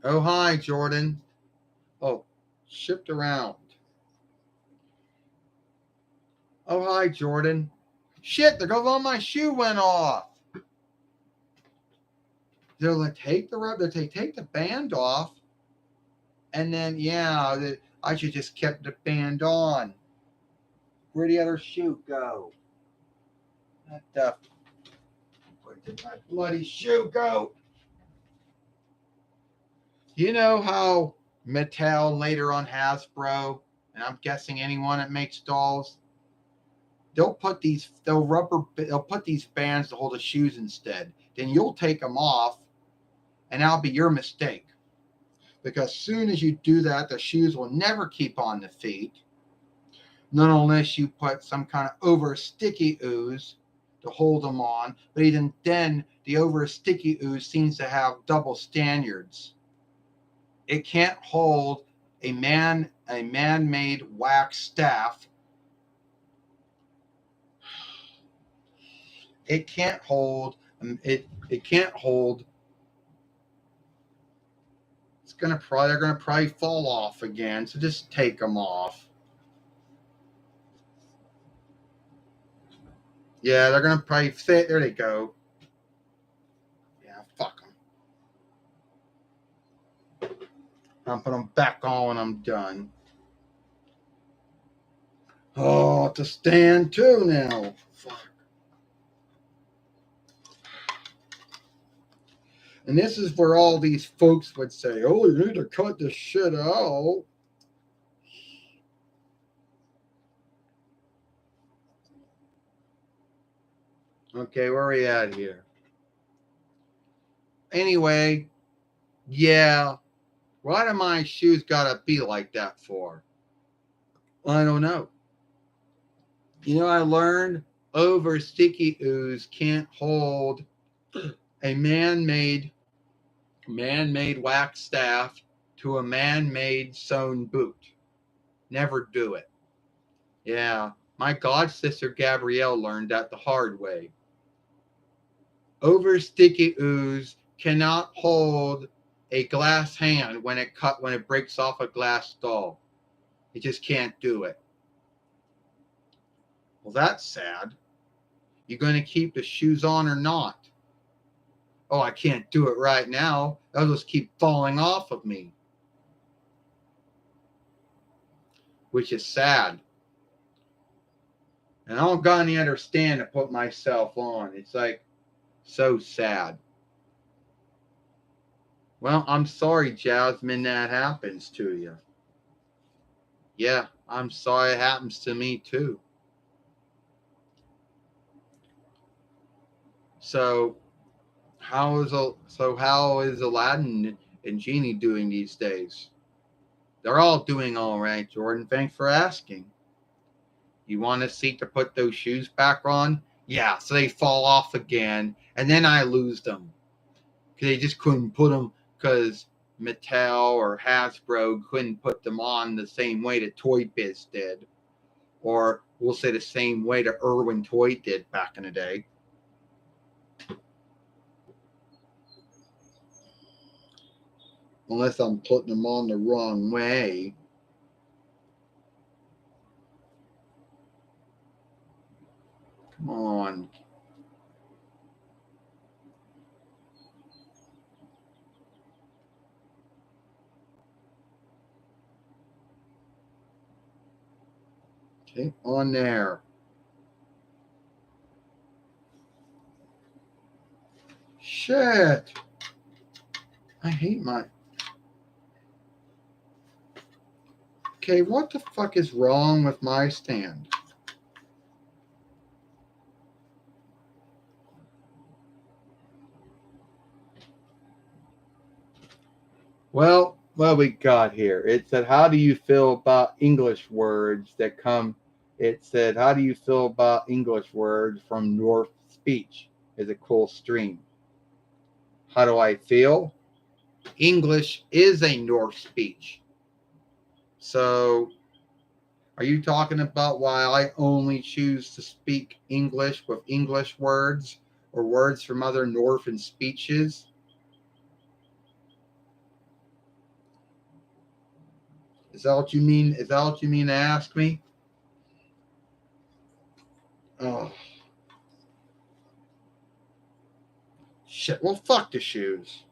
Oh, hi, Jordan. Oh, shift around. Oh, hi, Jordan. Shit, there goes on my shoe went off. They're like, take the band off, and then yeah, I should just kept the band on. Where'd the other shoe go? What the Where did my bloody shoe go? You know how Mattel, later on Hasbro, and I'm guessing anyone that makes dolls, they'll put these bands to hold the shoes instead. Then you'll take them off, and that'll be your mistake. Because as soon as you do that, the shoes will never keep on the feet. Not unless you put some kind of over sticky ooze to hold them on. But even then, the over sticky ooze seems to have double standards. It can't hold a man-made wax staff. It can't hold it. It can't hold. They're gonna probably fall off again. So just take them off. Yeah, they're gonna probably fit. There they go. Yeah, fuck them. I'll put them back on when I'm done. Oh, to stand too now. Fuck. And this is where all these folks would say, "Oh, you need to cut this shit out." Okay, where are we at here? Anyway, yeah. Why do my shoes gotta be like that for? I don't know. You know, I learned over sticky ooze can't hold a man-made wax staff to a man-made sewn boot. Never do it. Yeah, my god sister Gabrielle learned that the hard way. Over sticky ooze cannot hold a glass hand when it breaks off a glass doll. It just can't do it. Well, that's sad. You going to keep the shoes on or not? Oh, I can't do it right now. They'll just keep falling off of me. Which is sad. And I don't got any other stand to put myself on. It's like so sad. Well, I'm sorry, Jasmine, that happens to you. Yeah, I'm sorry it happens to me too. So how is Aladdin and Genie doing these days? They're all doing all right, Jordan. Thanks for asking. You want to see to put those shoes back on? Yeah, so they fall off again, and then I lose them. Because they just couldn't put them, because Mattel or Hasbro couldn't put them on the same way that Toy Biz did. Or we'll say the same way that Irwin Toy did back in the day. Unless I'm putting them on the wrong way. Come on. Okay, on there. Shit. I hate my... Okay, what the fuck is wrong with my stand? Well, what we got here? It said, how do you feel about English words that come... It said, how do you feel about English words from North speech? Is a cool stream. How do I feel? English is a North speech. So, are you talking about why I only choose to speak English with English words or words from other Northern speeches? Is that what you mean? Is that what you mean to ask me? Oh. Shit. Well, fuck the shoes.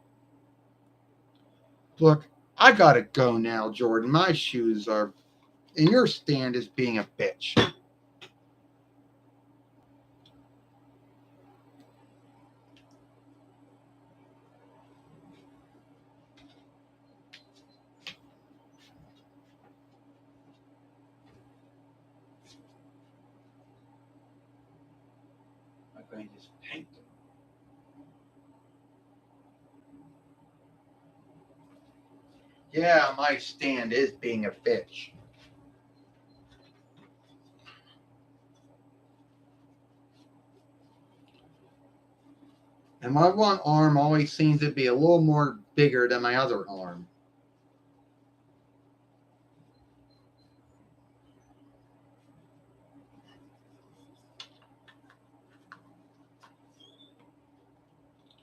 Look, I gotta go now, Jordan. My shoes are... And your stand is being a bitch. I'm going to just paint them. Yeah, my stand is being a bitch. And my one arm always seems to be a little more bigger than my other arm.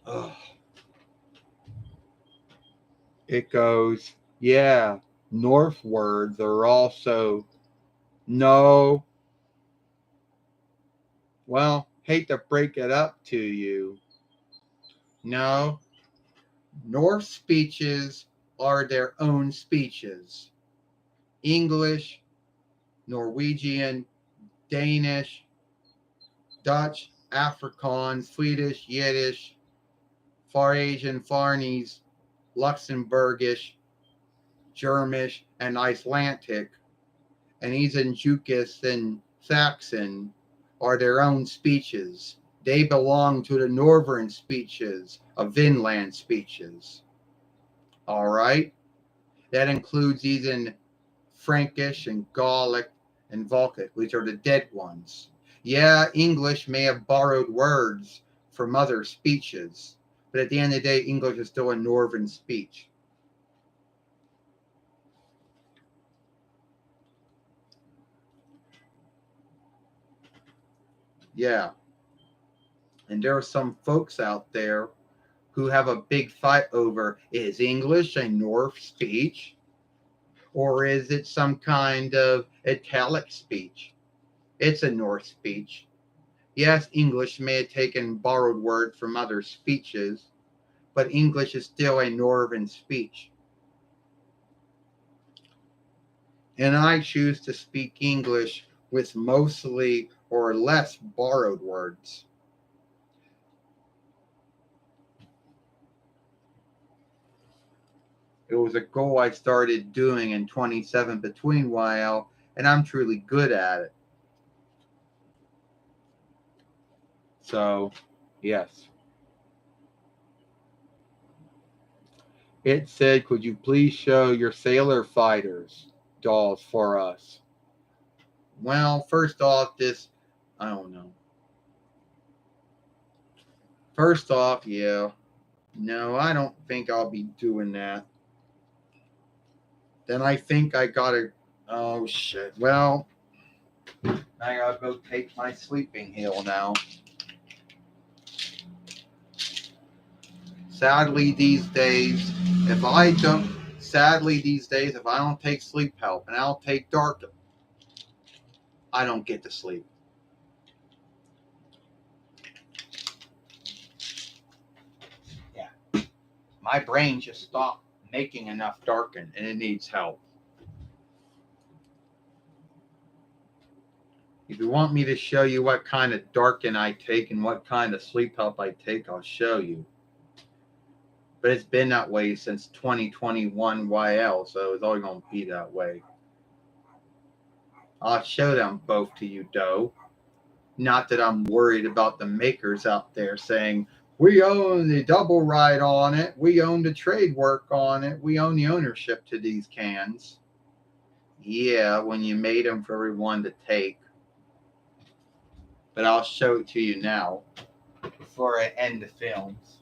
Ugh. It goes, yeah, northwards are also, no, well, hate to break it up to you. No, North speeches are their own speeches. English, Norwegian, Danish, Dutch, Afrikaans, Swedish, Yiddish, Far Asian, Farnese, Luxembourgish, Germish, and Icelandic, and even Jukis and Saxon are their own speeches. They belong to the northern speeches of Vinland speeches. All right? That includes even Frankish and Gallic and Volkic, which are the dead ones. Yeah, English may have borrowed words from other speeches, but at the end of the day, English is still a northern speech. Yeah. And there are some folks out there who have a big fight over, is English a North speech or is it some kind of italic speech? It's a North speech. Yes, English may have taken borrowed words from other speeches, but English is still a Northern speech. And I choose to speak English with mostly or less borrowed words. It was a goal I started doing in 27 between while, and I'm truly good at it. So, yes. It said, could you please show your Sailor Fighters dolls for us? Well, first off, I don't know. First off, yeah. No, I don't think I'll be doing that. Then I think I gotta, oh shit. Well, I gotta go take my sleeping hill now. Sadly, these days, if I don't, if I don't take sleep help and I don't take dark, I don't get to sleep. Yeah. My brain just stopped making enough darken and it needs help. If you want me to show you what kind of darken I take and what kind of sleep help I take, I'll show you. But it's been that way since 2021 YL, so it's always going to be that way. I'll show them both to you, though. Not that I'm worried about the makers out there saying, we own the double ride on it, we own the trade work on it, we own the ownership to these cans. Yeah, when you made them for everyone to take. But I'll show it to you now before I end the films.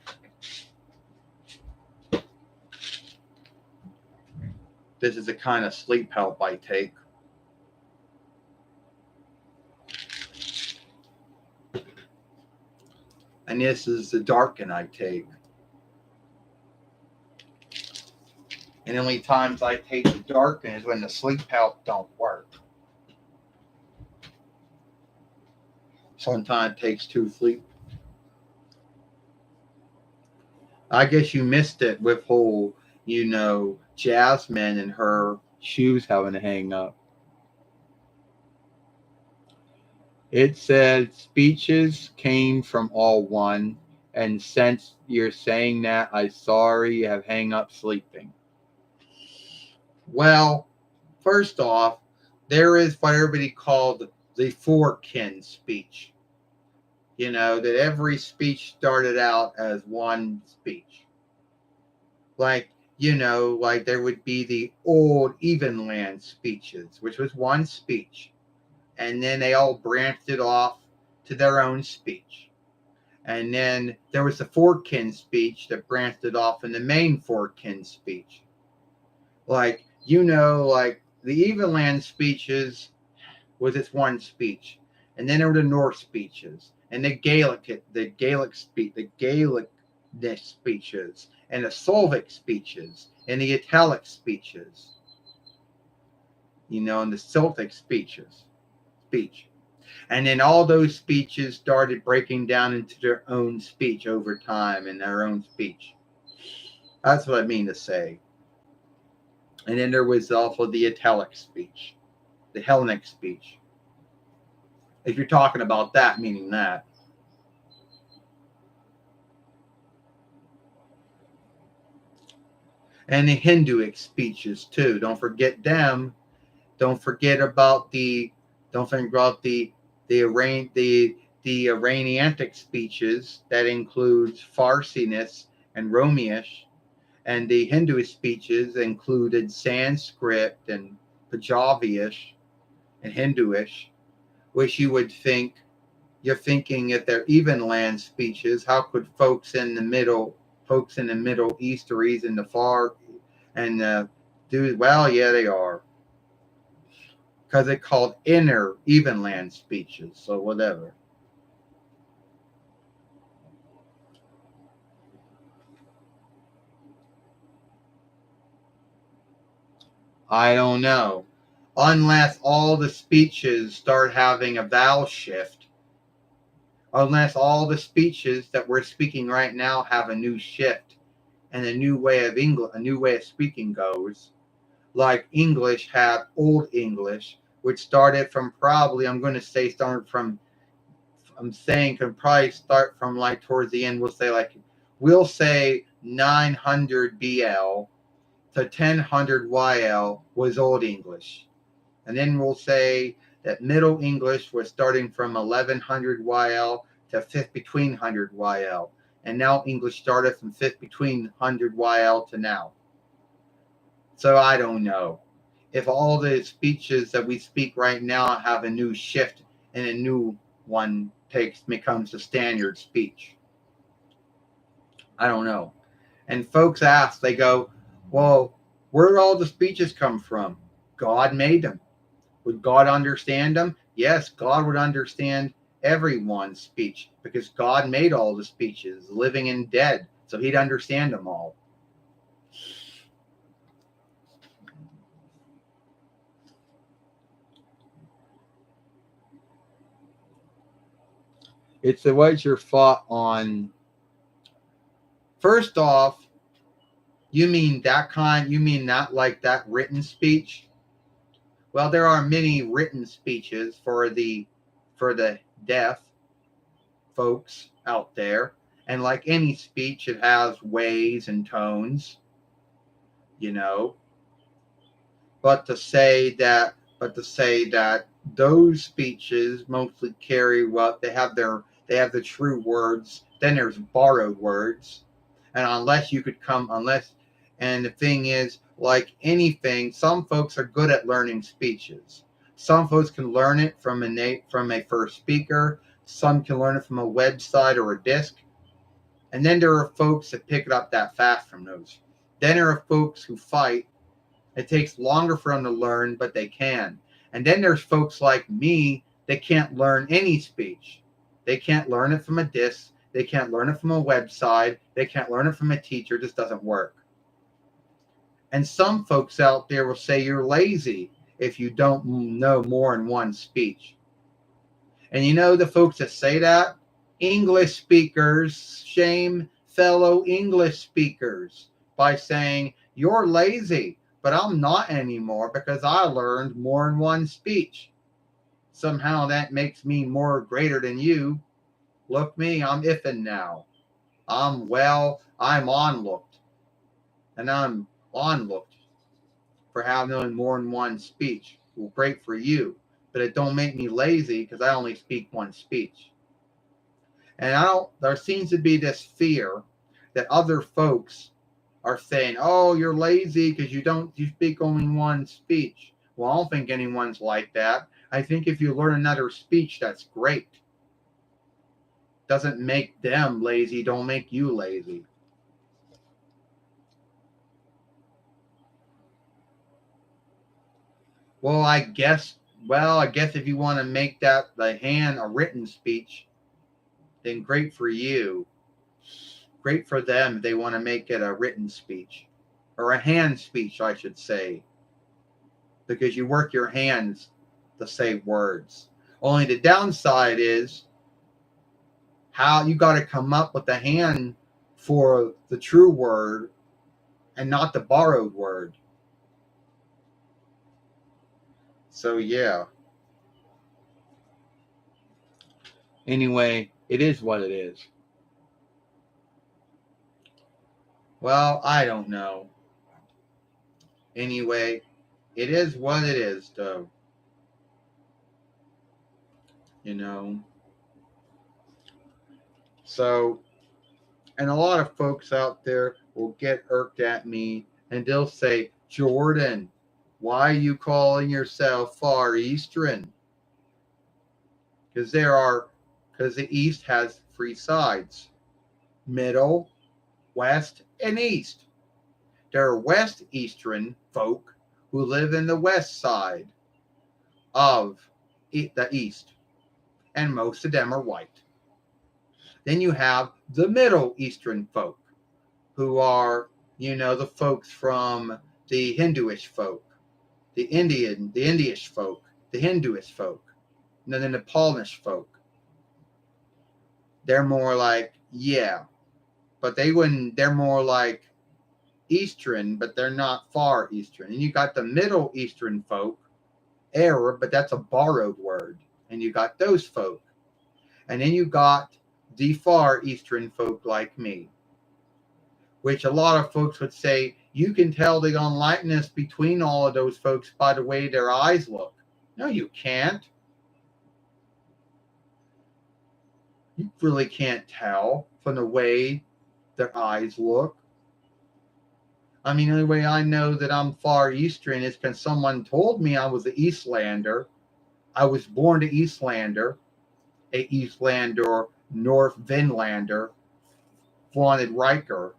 This is the kind of sleep help I take. And this is the darken I take. And the only times I take the darken is when the sleep help don't work. Sometimes it takes two sleep. I guess you missed it with whole, Jasmine and her shoes having to hang up. It said speeches came from all one, and since you're saying that, I'm sorry you have hang up sleeping. Well, first off, there is what everybody called the four kin speech. that every speech started out as one speech. Like, like there would be the old Evenland speeches, which was one speech. And then they all branched it off to their own speech. And then there was the Fortkin speech that branched it off in the main Fortkin speech. Like the Evenland speeches was its one speech. And then there were the Norse speeches and the Gaelic speeches and the Slavic speeches and the Italic speeches, and the Celtic speech. And then all those speeches started breaking down into their own speech over time and their own speech. That's what I mean to say. And then there was also the Italic speech, the Hellenic speech. If you're talking about that, meaning that. And the Hinduic speeches too. Don't forget them. Don't forget about the Iraniantic speeches that includes Farsiness and Romish, and the Hinduist speeches included Sanskrit and Punjabi-ish and Hinduish, which you would think you're thinking if they're Evenland speeches, how could folks in the Middle East or in the far and do well? Yeah, they are, because it's called inner Evenland speeches. So whatever. I don't know. Unless all the speeches start having a vowel shift, unless all the speeches that we're speaking right now have a new shift and a new way of speaking goes. Like English had Old English, which started from probably, I'm saying can probably start from like towards the end. We'll say 900 BL to 1000 YL was Old English. And then we'll say that Middle English was starting from 1100 YL to 5th between 100 YL. And now English started from 5th between 100 YL to now. So I don't know. If all the speeches that we speak right now have a new shift and a new one becomes the standard speech. I don't know. And folks ask, they go, well, where did all the speeches come from? God made them. Would God understand them? Yes, God would understand everyone's speech because God made all the speeches, living and dead. So he'd understand them all. What's your thought on? First off, you mean that like that written speech? Well, there are many written speeches for the deaf folks out there, and like any speech, it has ways and tones, you know. But to say that those speeches mostly carry what they have the true words. Then there's borrowed words, and and the thing is, like anything, some folks are good at learning speeches. Some folks can learn it from a first speaker. Some can learn it from a website or a disc. And then there are folks that pick it up that fast from those. Then there are folks who fight. It takes longer for them to learn, but they can. And then there's folks like me that can't learn any speech. They can't learn it from a disc. They can't learn it from a website. They can't learn it from a teacher. It just doesn't work. And some folks out there will say you're lazy if you don't know more than one speech. And you know the folks that say that? English speakers shame fellow English speakers by saying, you're lazy, but I'm not anymore because I learned more than one speech. Somehow that makes me more greater than you. Look me, I'm iffin now. I'm onlooked. And I'm onlooked for having more than one speech. Well, great for you. But it don't make me lazy because I only speak one speech. And there seems to be this fear that other folks are saying, oh, you're lazy because you speak only one speech. Well, I don't think anyone's like that. I think if you learn another speech, that's great. Doesn't make them lazy, don't make you lazy. Well, I guess if you want to make that the hand a written speech, then great for you. Great for them if they want to make it a written speech. Or a hand speech, I should say. Because you work your hands to say words. Only the downside is how you got to come up with a hand for the true word and not the borrowed word. So, yeah. Anyway, it is what it is. Well, I don't know. Anyway, it is what it is, though. You know? So, and a lot of folks out there will get irked at me and they'll say, Jordan, why are you calling yourself Far Eastern? Because the East has three sides: Middle, West, and East. There are West Eastern folk who live in the west side of the East, and most of them are white. Then you have the Middle Eastern folk, who are, the folks from the Hinduish folk, the Indiish folk, the Hinduist folk, and then the Nepalish folk. They're more like, yeah, but they're more like Eastern, but they're not Far Eastern. And you got the Middle Eastern folk, Arab, but that's a borrowed word. And you got those folk. And then you got the Far Eastern folk like me, which a lot of folks would say you can tell the unlikeness between all of those folks by the way their eyes look. No, you can't. You really can't tell from the way their eyes look. I mean, the only way I know that I'm Far Eastern is because someone told me I was an Eastlander. I was born to Eastlander, a Eastlander, North Vinlander, wanted Riker.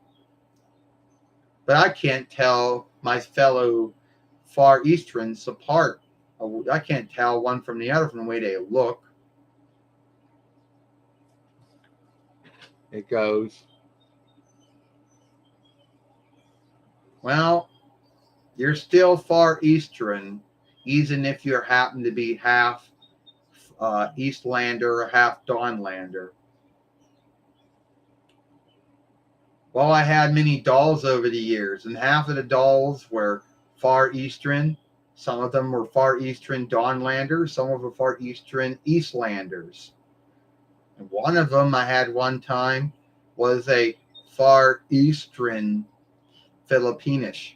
But I can't tell my fellow Far Easterns apart. I can't tell one from the other from the way they look. It goes, well, you're still Far Eastern, even if you happen to be half Eastlander or half Dawnlander. Well, I had many dolls over the years, and half of the dolls were Far Eastern. Some of them were Far Eastern Dawnlanders. Some of them were Far Eastern Eastlanders. And one of them I had one time was a Far Eastern Filipinish.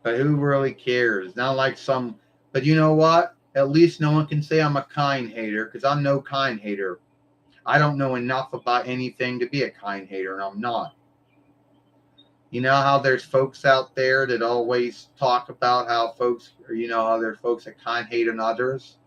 But who really cares? Not like some. But you know what? At least no one can say I'm a kind hater, because I'm no kind hater. I don't know enough about anything to be a kind hater, and I'm not. You know how there's folks out there that always talk about how folks, or how there's folks that kind hate on others,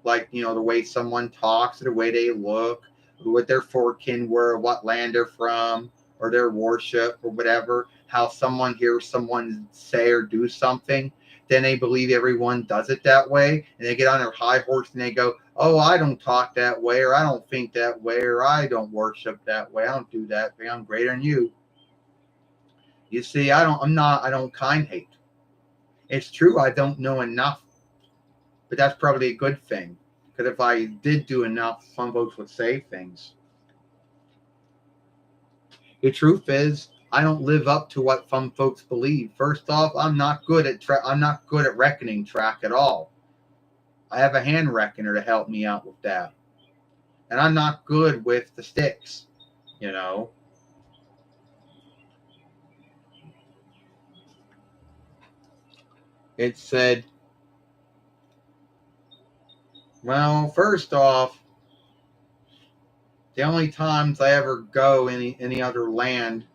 like the way someone talks, the way they look, what their forekin were, what land they're from, or their worship or whatever. How someone hears someone say or do something, then they believe everyone does it that way, and they get on their high horse and they go, "Oh, I don't talk that way, or I don't think that way, or I don't worship that way. I don't do that. I'm greater than you." You see, I don't kind hate. It's true, I don't know enough, but that's probably a good thing. Because if I did do enough, some folks would say things. The truth is, I don't live up to what some folks believe. First off, I'm not good at reckoning track at all. I have a hand reckoner to help me out with that, and I'm not good with the sticks. You know, it said, well, first off, The only times I ever go any other land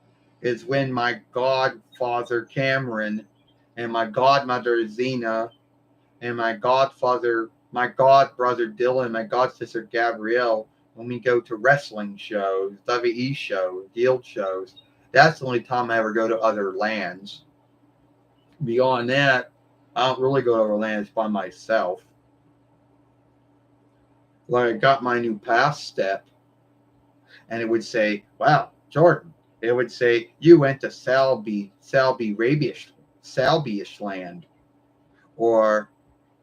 is when my godfather Cameron and my godmother Zena and my godfather, my god brother Dylan, my god sister Gabrielle, when we go to wrestling shows, WE shows, guild shows. That's the only time I ever go to other lands. Beyond that, I don't really go to other lands by myself. Like I got my new pass step, and it would say, "Wow, Jordan." It would say, "You went to Salbyish land," or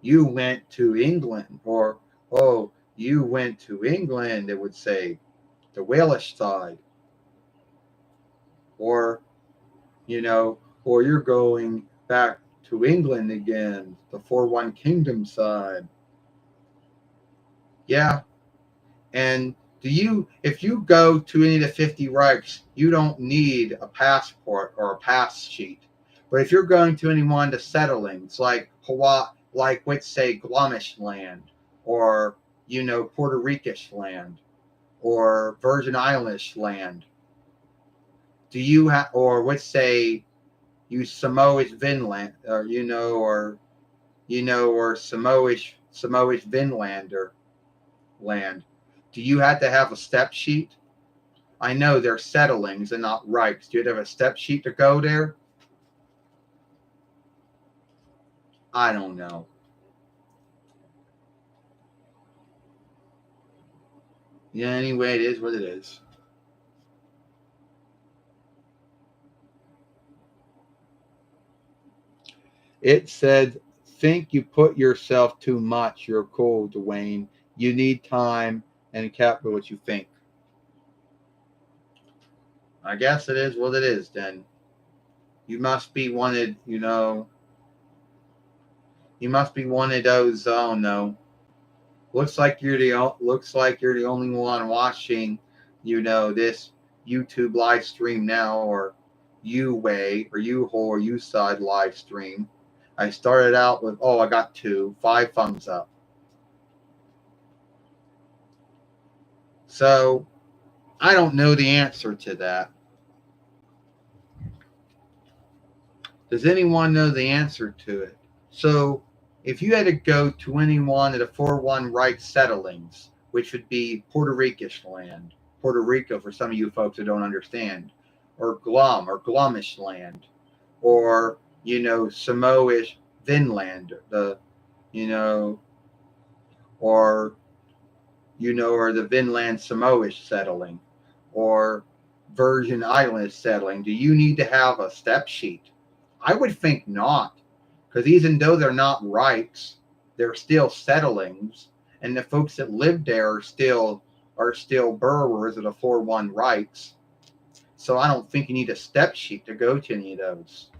"You went to England," or "Oh, you went to England." It would say, "The Walish side," or or "You're going back to England again, the 4-1 Kingdom side." Yeah, and if you go to any of the 50 Reichs, you don't need a passport or a pass sheet. But if you're going to any one of the settlings, like Hawaii, like let's say Guamish land, or Puerto Rikish land, or Virgin Islands land, do you have, or let's say you Samoish Vinland, or Samoish Vinlander land, do you have to have a step sheet? I know they're settlings and not Reichs. Do you have a step sheet to go there? I don't know. Yeah, anyway, it is what it is. It said, think you put yourself too much. You're cool, Dwayne. You need time and capital what you think. I guess it is what it is then. You must be wanted, you must be one of those, oh no. Looks like you're the only one watching, this YouTube live stream now, or way or whole or side live stream. I started out with, I got 5 thumbs up. So I don't know the answer to that. Does anyone know the answer to it? So if you had to go to any one of the 4-1 Reich settlings, which would be Puerto Rikish land, Puerto Rico for some of you folks who don't understand, or Glum or Glumish land, or Samoish Vinland, you know, or or the Vinland Samoish settling, or Virgin Islands settling, do you need to have a step sheet? I would think not, because even though they're not rights, they're still settlings, and the folks that live there are still borrowers of the 4-1 rights. So I don't think you need a step sheet to go to any of those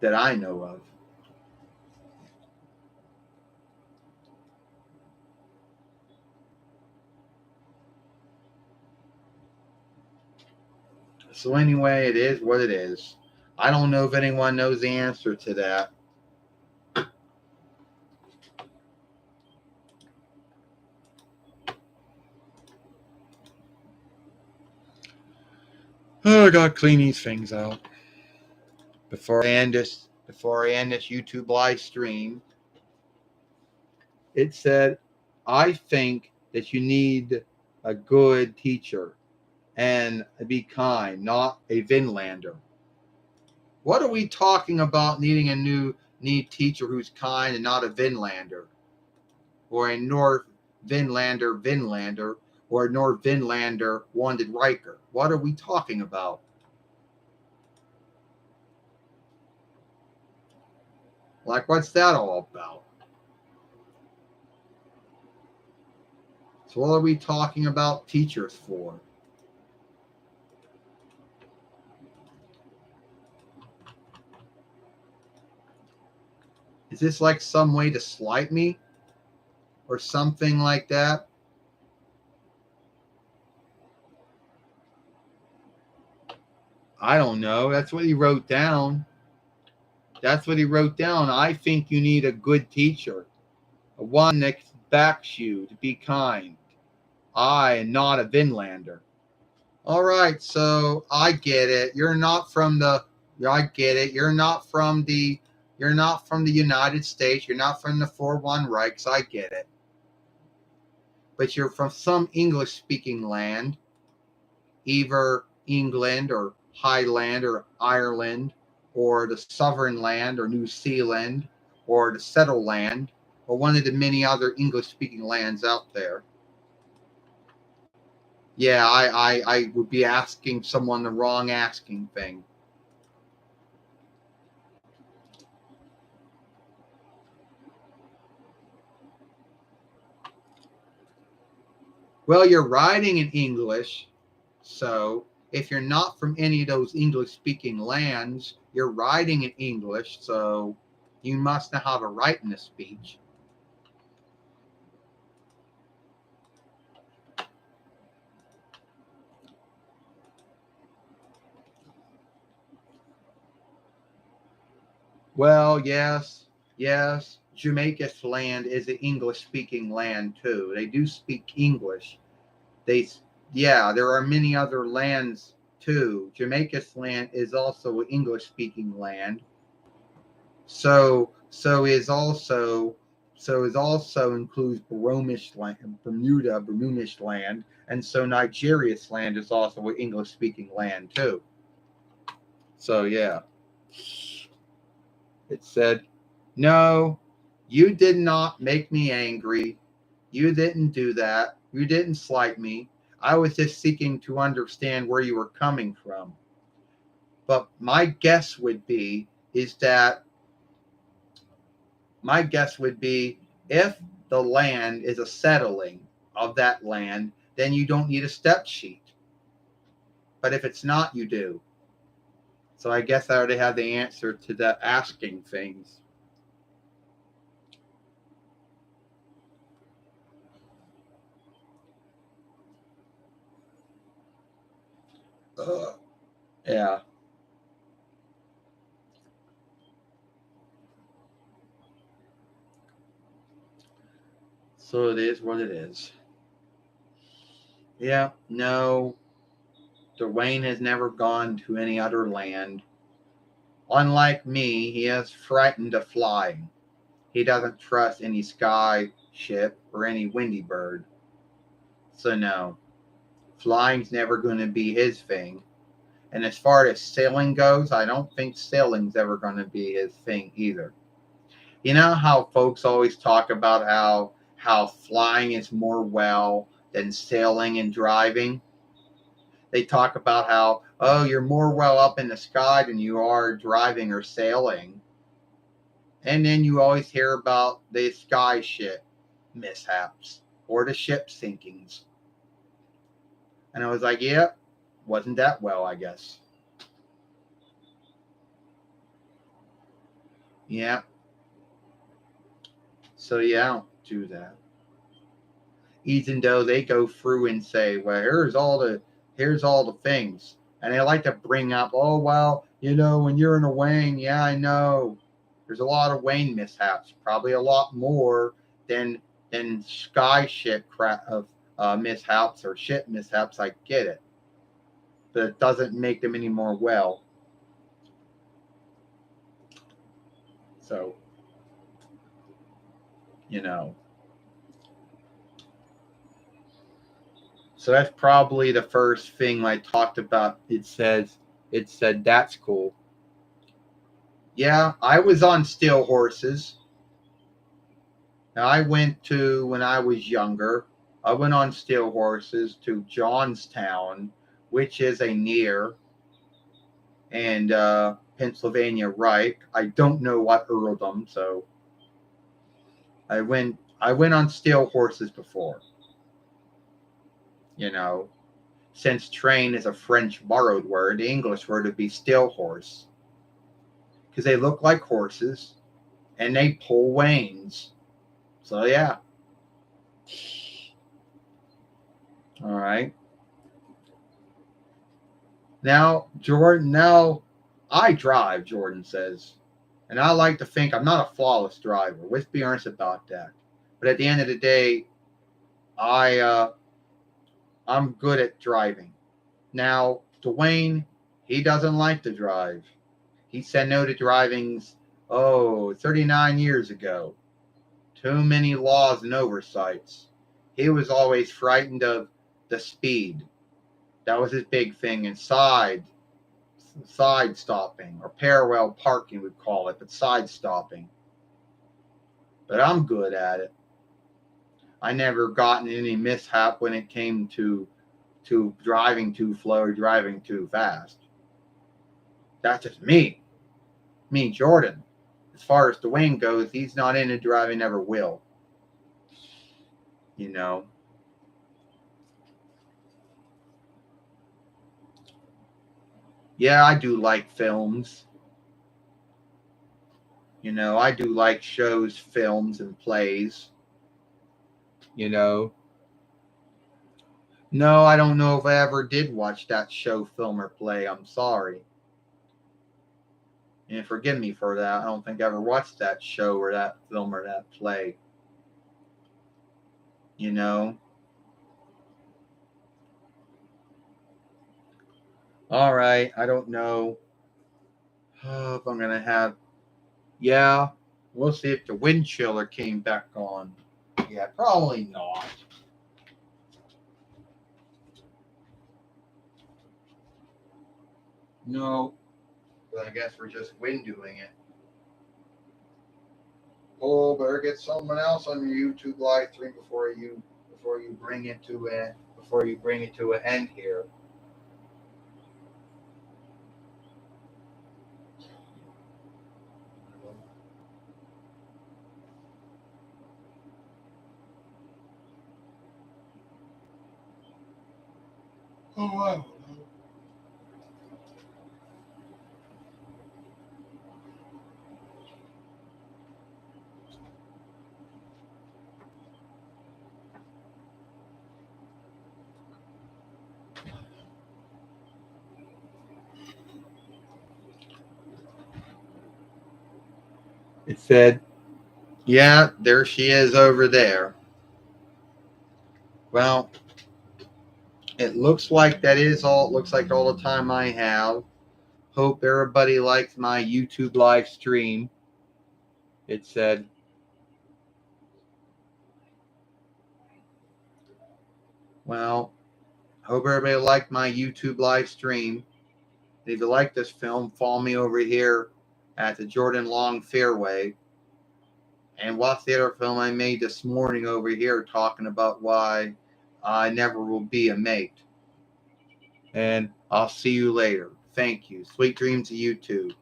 that I know of. So anyway, it is what it is. I don't know if anyone knows the answer to that. Oh, I gotta clean these things out before I end this. Before I end this YouTube live stream, it said, "I think that you need a good teacher and be kind, not a Vinlander." What are we talking about? Needing a need teacher who's kind and not a Vinlander, or a North Vinlander, or a North Vinlander wanted Riker? What are we talking about? Like, what's that all about? So, what are we talking about teachers for? Is this like some way to slight me or something like that? I don't know. That's what he wrote down. That's what he wrote down. I think you need a good teacher, one that backs you to be kind. I am not a Vinlander. All right, so I get it. You're not from the. I get it. You're not from the. You're not from the United States. You're not from the 4-1 Reichs. I get it. But you're from some English-speaking land, either England or Highland or Ireland, or the Sovereign Land or New Zealand, or the Settled Land, or one of the many other English-speaking lands out there. Yeah, I would be asking someone the wrong asking thing. Well, you're writing in English, so if you're not from any of those English speaking lands, you're writing in English, so you must know how to write in a speech. Well, yes. Jamaica's land is an English speaking land too. They do speak English. They, yeah, there are many other lands too. Jamaica's land is also an English speaking land. So is also includes Baromish land, Bermudish land, and so Nigeria's land is also an English speaking land too. So yeah, it said, "No, you did not make me angry. You didn't do that. You didn't slight me. I was just seeking to understand where you were coming from. But is that my guess would be if the land is a settling of that land, then you don't need a step sheet. But if it's not, you do. So I guess I already have the answer to that asking things. Ugh. Yeah. So it is what it is. Yeah. No. Dwayne has never gone to any other land. Unlike me, he is frightened of flying. He doesn't trust any sky ship or any windy bird. So no, flying's never going to be his thing. And as far as sailing goes, I don't think sailing's ever going to be his thing either. You know how folks always talk about how flying is more well than sailing and driving? They talk about how, oh, you're more well up in the sky than you are driving or sailing. And then you always hear about the sky ship mishaps or the ship sinkings. And I was like, yeah, wasn't that well, I guess. Yeah. So yeah, I don't do that. Even though they go through and say, well, here's all the things. And they like to bring up, oh well, when you're in a Wayne, yeah, I know. There's a lot of Wayne mishaps, probably a lot more than sky ship of mishaps or ship mishaps. I get it, but it doesn't make them any more well. So you know, so that's probably the first thing I talked about. It said that's cool. Yeah, I was on steel horses. Now, I went to, when I was younger, I went on steel horses to Johnstown, which is a near, and Pennsylvania Reich. I don't know what earldom, so I went on steel horses before. You know, since train is a French borrowed word, the English word would be steel horse because they look like horses and they pull wains. So yeah. All right. Now, Jordan, now I drive, Jordan says. And I like to think I'm not a flawless driver. Let's be honest about that. But at the end of the day, I I'm good at driving. Now, Dwayne, he doesn't like to drive. He said no to driving, 39 years ago. Too many laws and oversights. He was always frightened of the speed. That was his big thing. And side stopping, or parallel parking, we call it, but side stopping. But I'm good at it. I never gotten any mishap when it came to driving too slow or driving too fast. That's just me. Me, Jordan. As far as Dwayne goes, he's not into driving, never will. You know. Yeah, I do like films. You know, I do like shows, films, and plays. You know. No, I don't know if I ever did watch that show, film, or play. I'm sorry. And forgive me for that. I don't think I ever watched that show or that film or that play. You know. All right. I don't know if I'm going to have. Yeah. We'll see if the wind chiller came back on. Yeah, probably not. No. But I guess we're just windowing it. Oh, better get someone else on your YouTube live stream before you bring it to an end here. Oh wow. It said, yeah, there she is over there. Well, it looks like that is all. It looks like all the time I have. Hope everybody likes my YouTube live stream. It said, well, hope everybody liked my YouTube live stream. And if you like this film, follow me over here at the Jordan Long Fairway and watch the other film I made this morning over here talking about why I never will be a mate. And I'll see you later. Thank you. Sweet dreams to you too.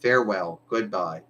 Farewell. Goodbye.